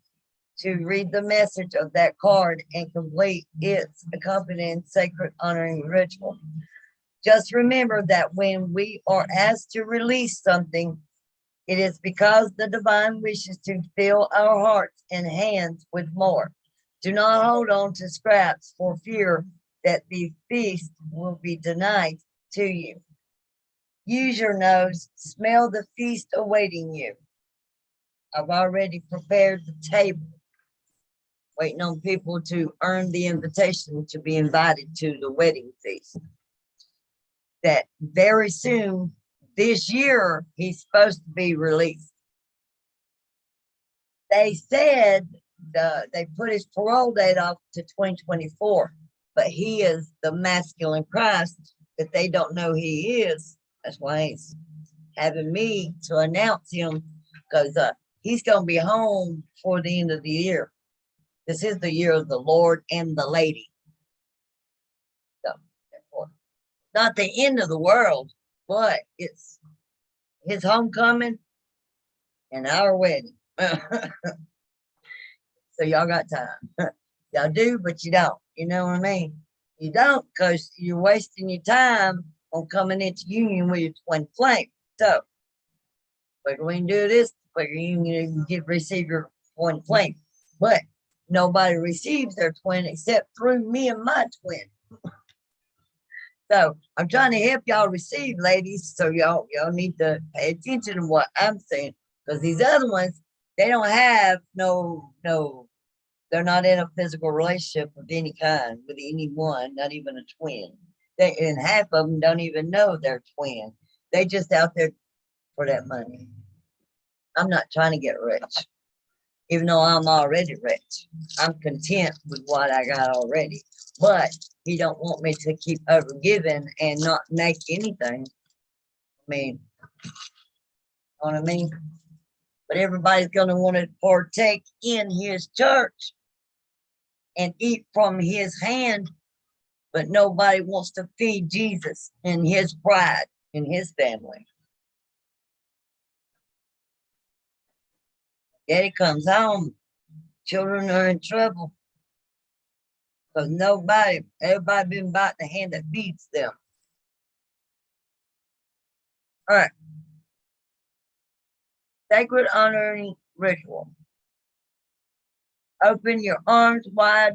to read the message of that card and complete its accompanying sacred honoring ritual. Just remember that when we are asked to release something, it is because the divine wishes to fill our hearts and hands with more. Do not hold on to scraps for fear that the feast will be denied to you. Use your nose, smell the feast awaiting you. I've already prepared the table, waiting on people to earn the invitation to be invited to the wedding feast. That very soon this year he's supposed to be released. They said they put his parole date off to 2024, but he is the masculine Christ that they don't know he is. That's why he's having me to announce him, because he's going to be home for the end of the year. This is the year of the Lord and the lady. So, not the end of the world, but it's his homecoming and our wedding. So y'all got time. Y'all do, but you don't. You know what I mean? You don't, because you're wasting your time on coming into union with your twin flame. So, quicker we can do this, quicker you can receive your twin flame. But nobody receives their twin except through me and my twin. So I'm trying to help y'all receive, ladies. So y'all need to pay attention to what I'm saying, because these other ones, they don't have no, they're not in a physical relationship of any kind with anyone, not even a twin. And half of them don't even know they're twin. They just out there for that money. I'm not trying to get rich, even though I'm already rich. I'm content with what I got already. But he don't want me to keep over giving and not make anything. I mean, you know what I mean? But everybody's gonna want to partake in his church and eat from his hand, but nobody wants to feed Jesus and his bride and his family. Daddy comes home, children are in trouble, because everybody been biting the hand that feeds them. All right. Sacred honoring ritual. Open your arms wide.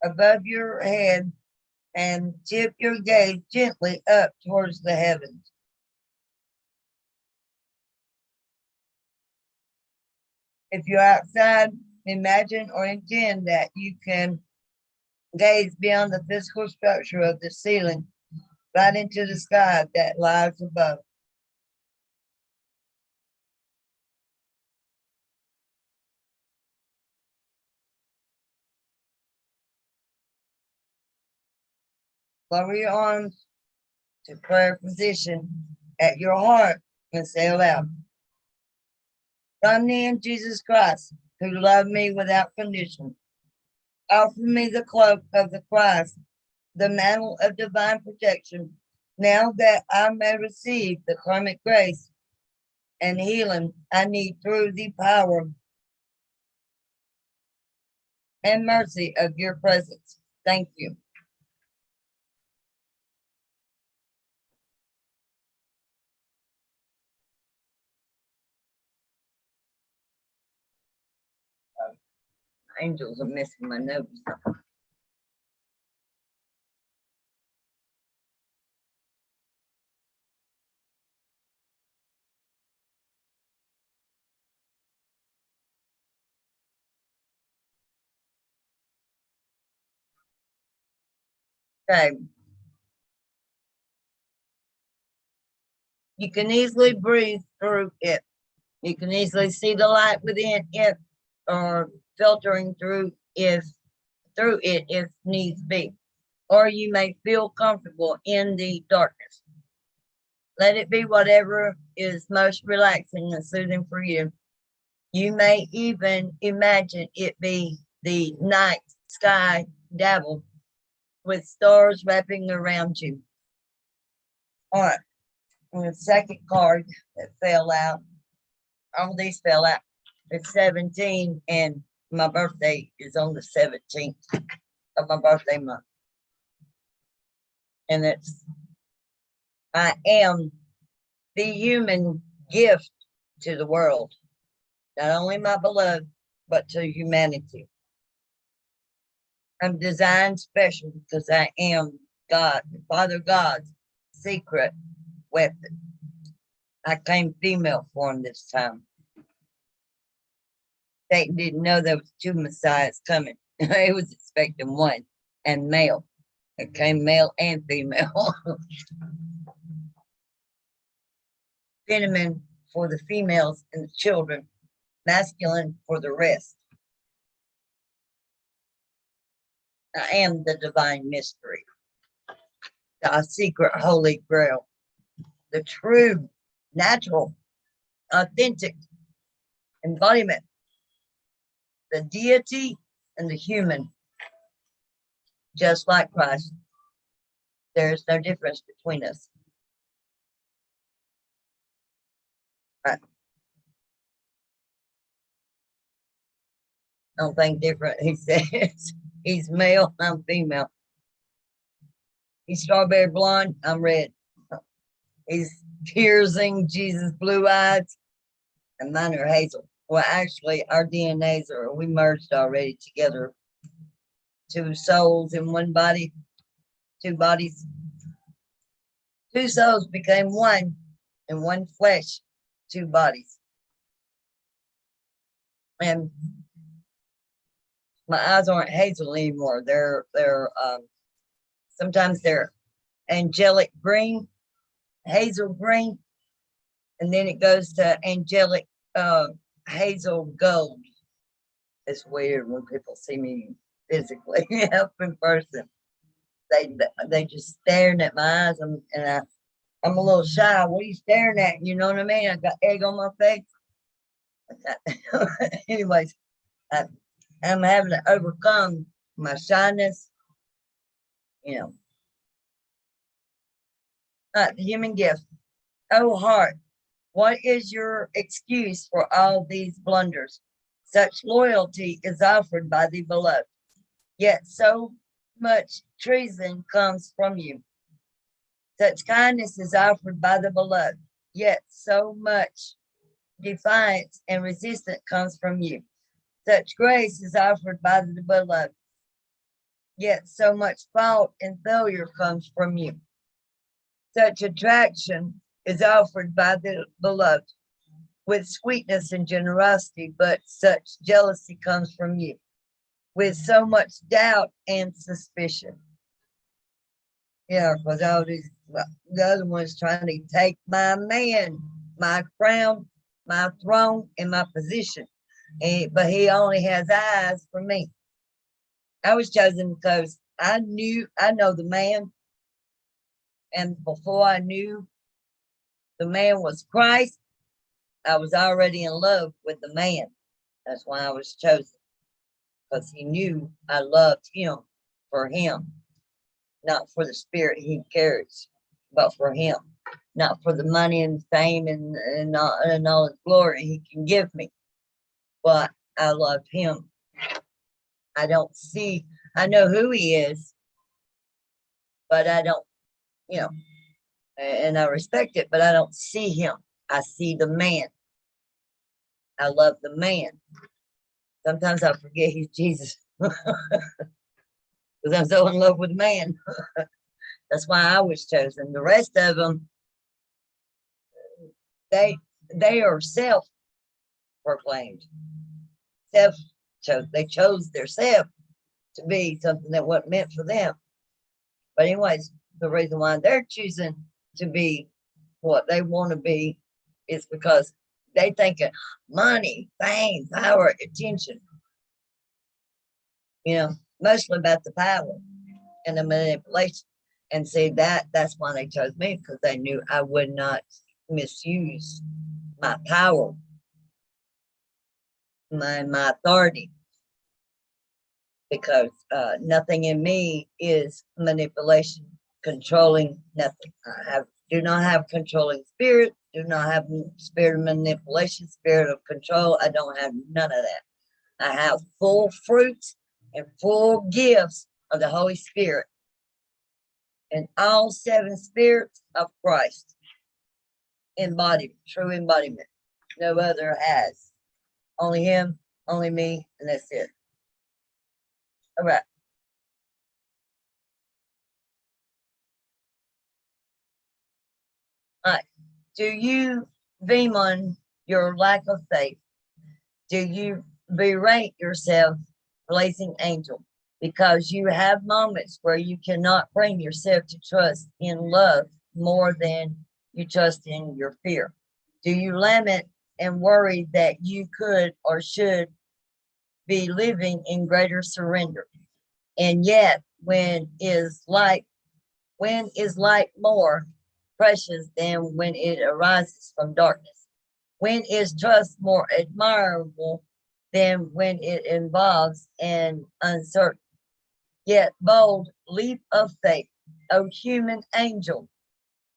Above your head and tip your gaze gently up towards the heavens. If you're outside, imagine or intend that you can gaze beyond the physical structure of the ceiling right into the sky that lies above. Lower your arms to prayer position at your heart and say aloud, Come in, Jesus Christ, who loved me without condition. Offer me the cloak of the Christ, the mantle of divine protection, now that I may receive the karmic grace and healing I need through the power and mercy of your presence. Thank you. Angels are missing my notes. Okay. You can easily breathe through it. You can easily see the light within it or filtering through it if needs be. Or you may feel comfortable in the darkness. Let it be whatever is most relaxing and soothing for you. You may even imagine it be the night sky dabbled with stars wrapping around you. All right. And the second card that fell out, all these fell out. It's 17, and my birthday is on the 17th of my birthday month. And it's, I am the human gift to the world, not only my beloved, but to humanity. I'm designed special because I am God, Father God's secret weapon. I came female form this time. Satan didn't know there was two messiahs coming. He was expecting one, and male. It came male and female. Feminine for the females and the children, masculine for the rest. I am the divine mystery, the secret holy grail, the true, natural, authentic embodiment, the deity and the human, just like Christ. There's no difference between us. Right. I don't think different. He says he's male, I'm female. He's strawberry blonde, I'm red. He's piercing Jesus blue eyes, and mine are hazel. Well, actually, our DNAs are, we merged already together. Two souls in one body, two bodies. Two souls became one, in one flesh, two bodies. And my eyes aren't hazel anymore. They're sometimes they're angelic green, hazel green, and then it goes to angelic hazel gold. It's weird when people see me physically up in person. They just staring at my eyes, and I'm a little shy. What are you staring at? You know what I mean? I got egg on my face. Anyways, I'm having to overcome my shyness. You know, the human gift. Oh heart, what is your excuse for all these blunders? Such loyalty is offered by the beloved, yet so much treason comes from you. Such kindness is offered by the beloved, yet so much defiance and resistance comes from you. Such grace is offered by the beloved, yet so much fault and failure comes from you. Such attraction is offered by the beloved with sweetness and generosity, but such jealousy comes from you with so much doubt and suspicion. Yeah, because all these, well, the other one's trying to take my man, my crown, my throne, and my position. But he only has eyes for me. I was chosen because I know the man, and before I knew the man was Christ, I was already in love with the man. That's why I was chosen, because he knew I loved him for him, not for the spirit he carries, but for him, not for the money and fame and all the glory he can give me. But I love him. I don't see, I know who he is, but I don't, you know, and I respect it, but I don't see him. I see the man. I love the man. Sometimes I forget he's Jesus because I'm so in love with man. That's why I was chosen. The rest of them, they they are self proclaimed, self chose. They chose their self to be something that wasn't meant for them. But anyways, the reason why they're choosing to be what they want to be is because they think of money, fame, power, attention. You know, mostly about the power and the manipulation. And see that's why they chose me, because they knew I would not misuse my power, my authority, because nothing in me is manipulation, controlling, nothing. Do not have controlling spirit, do not have spirit of manipulation, spirit of control. I don't have none of that. I have full fruits and full gifts of the Holy Spirit and all seven spirits of Christ embodied, true embodiment. No other has. Only him, only me, and that's it. All right. All right. Do you bemoan your lack of faith? Do you berate yourself, blazing angel, because you have moments where you cannot bring yourself to trust in love more than you trust in your fear? Do you lament and worry that you could or should be living in greater surrender? And yet, when is light more precious than when it arises from darkness? When is trust more admirable than when it involves an uncertain yet bold leap of faith? O human angel,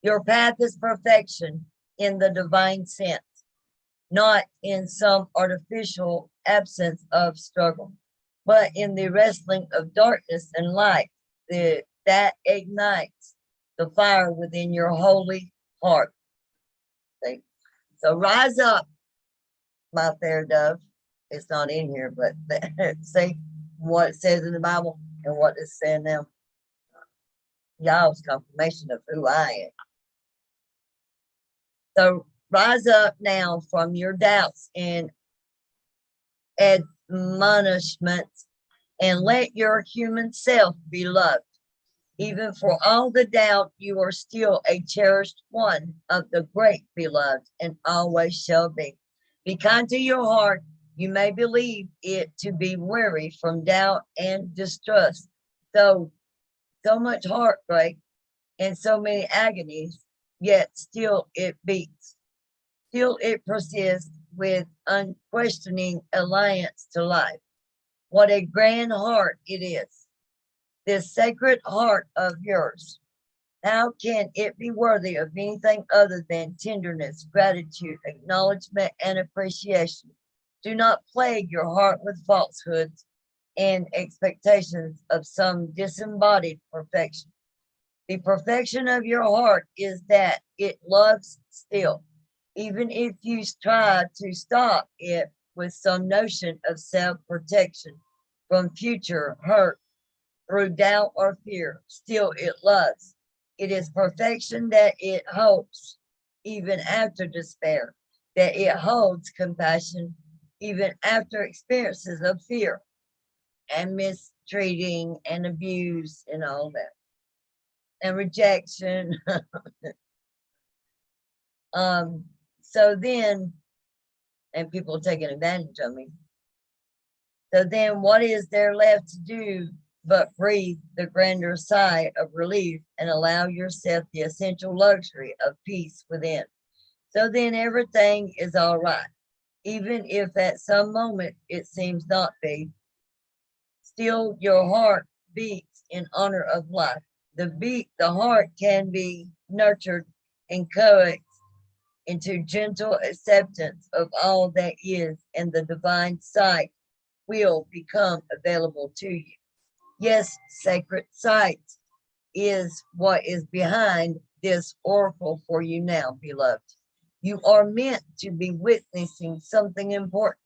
your path is perfection in the divine sense, not in some artificial absence of struggle, but in the wrestling of darkness and light that ignites the fire within your holy heart. See? So rise up, my fair dove. It's not in here, but see what it says in the Bible and what it's saying now. Y'all's confirmation of who I am. So rise up now from your doubts and admonishments and let your human self be loved. Even for all the doubt, you are still a cherished one of the great beloved and always shall be. Be kind to your heart. You may believe it to be weary from doubt and distrust. So much heartbreak and so many agonies, yet still it beats. Still it persists with unquestioning alliance to life. What a grand heart it is, this sacred heart of yours. How can it be worthy of anything other than tenderness, gratitude, acknowledgement, and appreciation? Do not plague your heart with falsehoods and expectations of some disembodied perfection. The perfection of your heart is that it loves still, even if you try to stop it with some notion of self protection from future hurt, through doubt or fear. Still it loves. It is perfection that it hopes even after despair, that it holds compassion even after experiences of fear and mistreating and abuse and all that and rejection. So then, and people taking advantage of me. So then what is there left to do but breathe the grander sigh of relief and allow yourself the essential luxury of peace within? So then everything is all right, even if at some moment it seems not be. Still your heart beats in honor of life. The heart can be nurtured and coaxed into gentle acceptance of all that is, and the divine sight will become available to you. Yes, sacred sight is what is behind this oracle for you now, beloved. You are meant to be witnessing something important,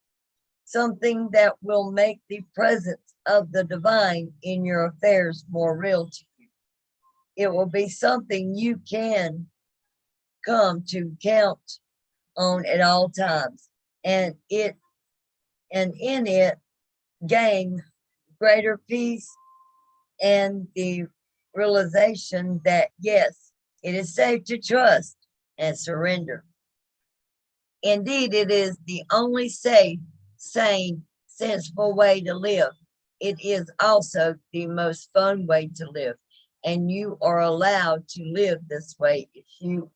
something that will make the presence of the divine in your affairs more real to you. It will be something you can come to count on at all times, and in it gain greater peace and the realization that yes, it is safe to trust and surrender. Indeed, it is the only safe, sane, sensible way to live. It is also the most fun way to live, and you are allowed to live this way if you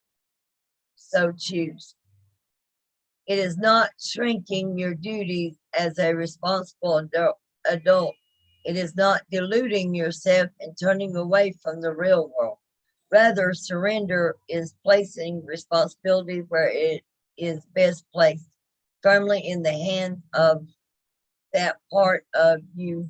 so choose. It is not shrinking your duties as a responsible adult. It is not deluding yourself and turning away from the real world. Rather, surrender is placing responsibility where it is best placed, firmly in the hands of that part of you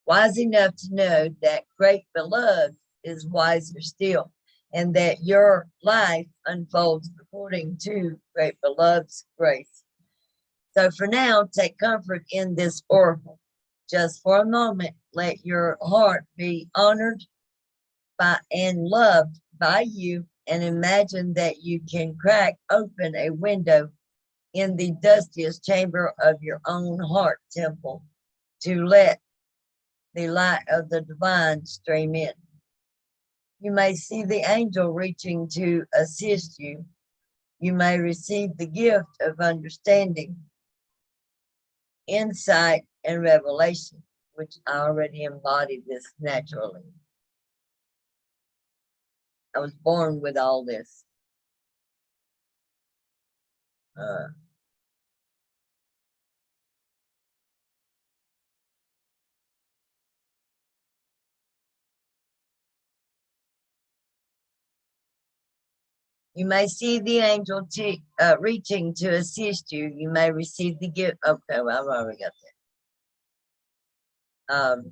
wise enough to know that great beloved is wiser still, and that your life unfolds according to great beloved's grace. So for now, take comfort in this oracle. Just for a moment, let your heart be honored by and loved by you, and imagine that you can crack open a window in the dustiest chamber of your own heart temple to let the light of the divine stream in. You may see the angel reaching to assist you. You may receive the gift of understanding, insight, and revelation, which I already embodied this naturally. I was born with all this. You may see the angel reaching to assist you. You may receive the gift. Okay, well, I've already got that.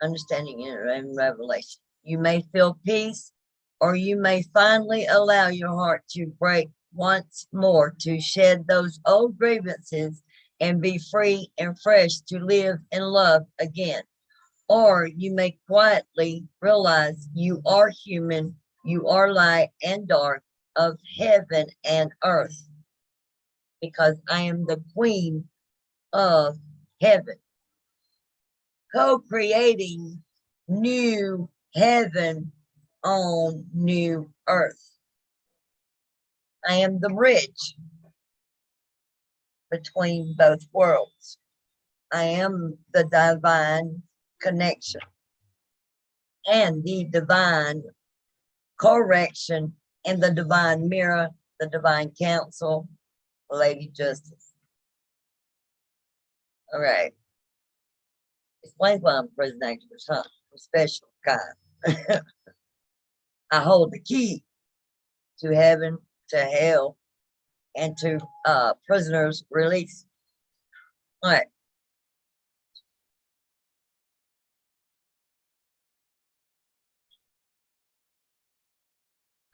Understanding and revelation. You may feel peace, or you may finally allow your heart to break once more, to shed those old grievances and be free and fresh to live and love again. Or you may quietly realize you are human, you are light and dark of heaven and earth, because I am the queen of heaven, co-creating new heaven on new earth. I am the bridge between both worlds. I am the divine connection and the divine correction and the divine mirror, the divine counsel, Lady Justice. All right. Explains why I'm prison activist, huh? I'm special kind. I hold the key to heaven, to hell, and to prisoners' release. All right.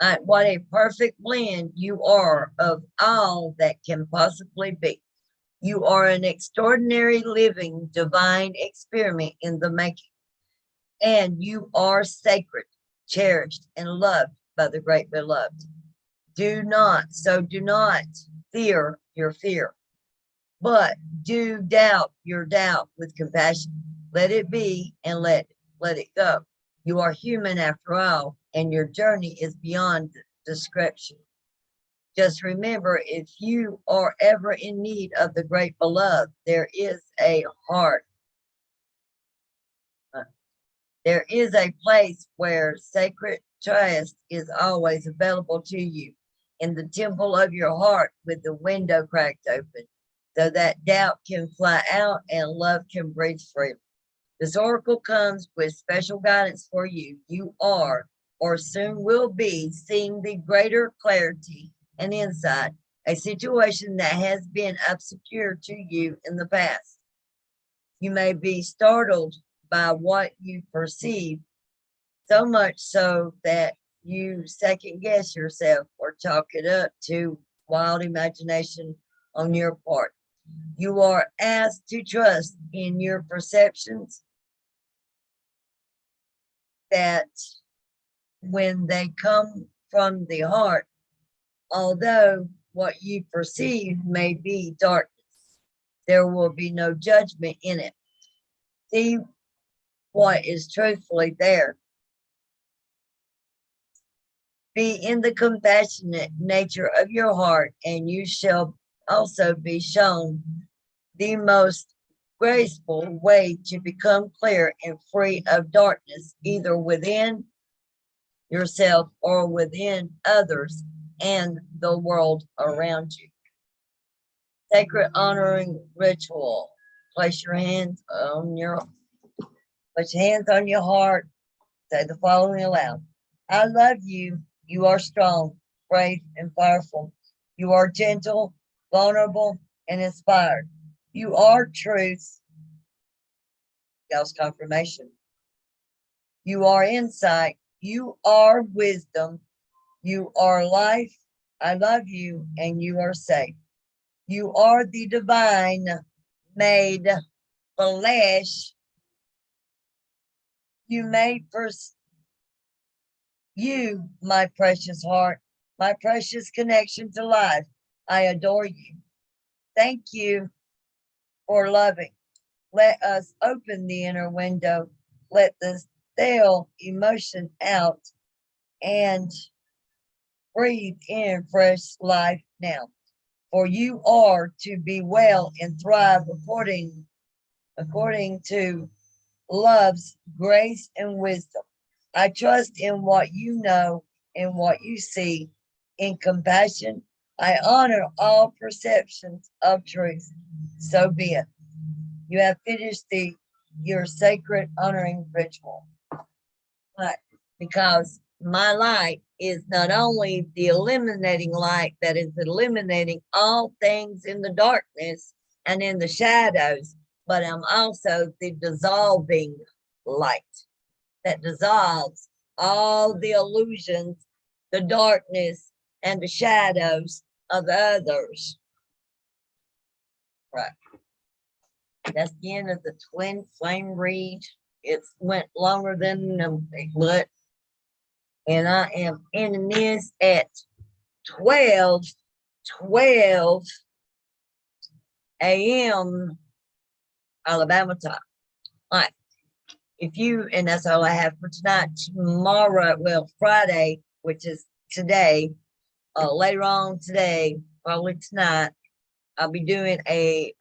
All right. What a perfect blend you are of all that can possibly be. You are an extraordinary living divine experiment in the making, and you are sacred, cherished, and loved by the great beloved. Do not fear your fear, but do doubt your doubt with compassion. Let it be and let it go. You are human after all, and your journey is beyond description. Just remember, if you are ever in need of the great beloved, there is a heart. There is a place where sacred trust is always available to you, in the temple of your heart with the window cracked open, so that doubt can fly out and love can breathe freely. This oracle comes with special guidance for you. You are, or soon will be, seeing the greater clarity and insight, a situation that has been obscure to you in the past. You may be startled by what you perceive, so much so that you second guess yourself or chalk it up to wild imagination on your part. You are asked to trust in your perceptions, that when they come from the heart, although what you perceive may be darkness, there will be no judgment in it. See what is truthfully there. Be in the compassionate nature of your heart, and you shall also be shown the most graceful way to become clear and free of darkness, either within yourself or within others and the world around you. Sacred honoring ritual. Place your hands on your heart. Say the following aloud. I love you. You are strong, brave, and powerful. You are gentle, vulnerable, and inspired. You are truth. God's confirmation. You are insight. You are wisdom. You are life. I love you, and you are safe. You are the divine made flesh. You made first. You, my precious heart, my precious connection to life. I adore you. Thank you for loving. Let us open the inner window. Let the stale emotion out and breathe in fresh life now. For you are to be well and thrive according to love's grace and wisdom. I trust in what you know and what you see. In compassion, I honor all perceptions of truth. So be it. You have finished your sacred honoring ritual. But because my light is not only the eliminating light that is eliminating all things in the darkness and in the shadows, but I'm also the dissolving light that dissolves all the illusions, the darkness, and the shadows of others. Right. That's the end of the twin flame read. It went longer than but and I am ending this at 12 a.m. Alabama time. All right. And that's all I have for tonight. Tomorrow, well, Friday, which is today, later on today, probably tonight, I'll be doing a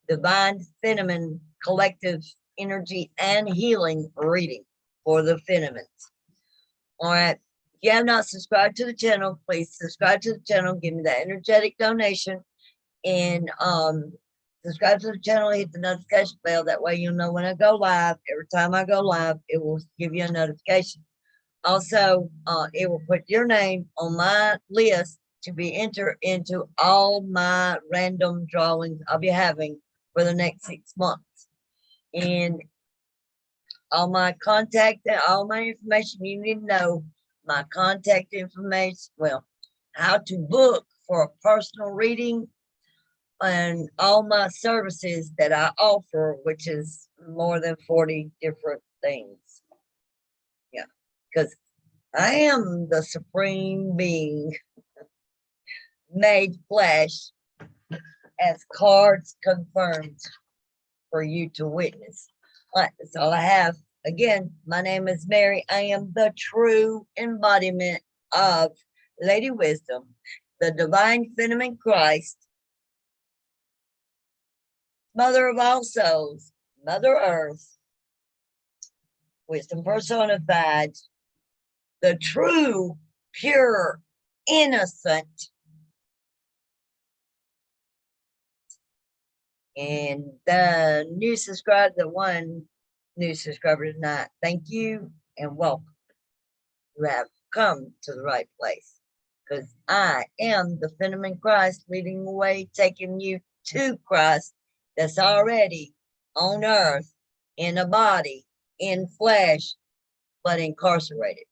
Divine Feminine Collective Energy and Healing reading for the Feminines. All right. If you have not subscribed to the channel, please subscribe to the channel. Give me that energetic donation. And subscribe to the channel, hit the notification bell. That way you'll know when I go live. Every time I go live, it will give you a notification. Also, it will put your name on my list to be entered into all my random drawings I'll be having for the next 6 months. And all my contact, all my information you need to know, my contact information, well, how to book for a personal reading, and all my services that I offer, which is more than 40 different things. Yeah, because I am the supreme being made flesh, as cards confirmed for you to witness. That's all I have. Again, my name is Mary. I am the true embodiment of Lady Wisdom, the divine feminine Christ, Mother of all souls, Mother Earth, wisdom personified, the true, pure, innocent, and the one new subscriber tonight. Thank you and welcome. You have come to the right place, because I am the feminine Christ leading the way, taking you to Christ that's already on earth in a body, in flesh, but incarcerated.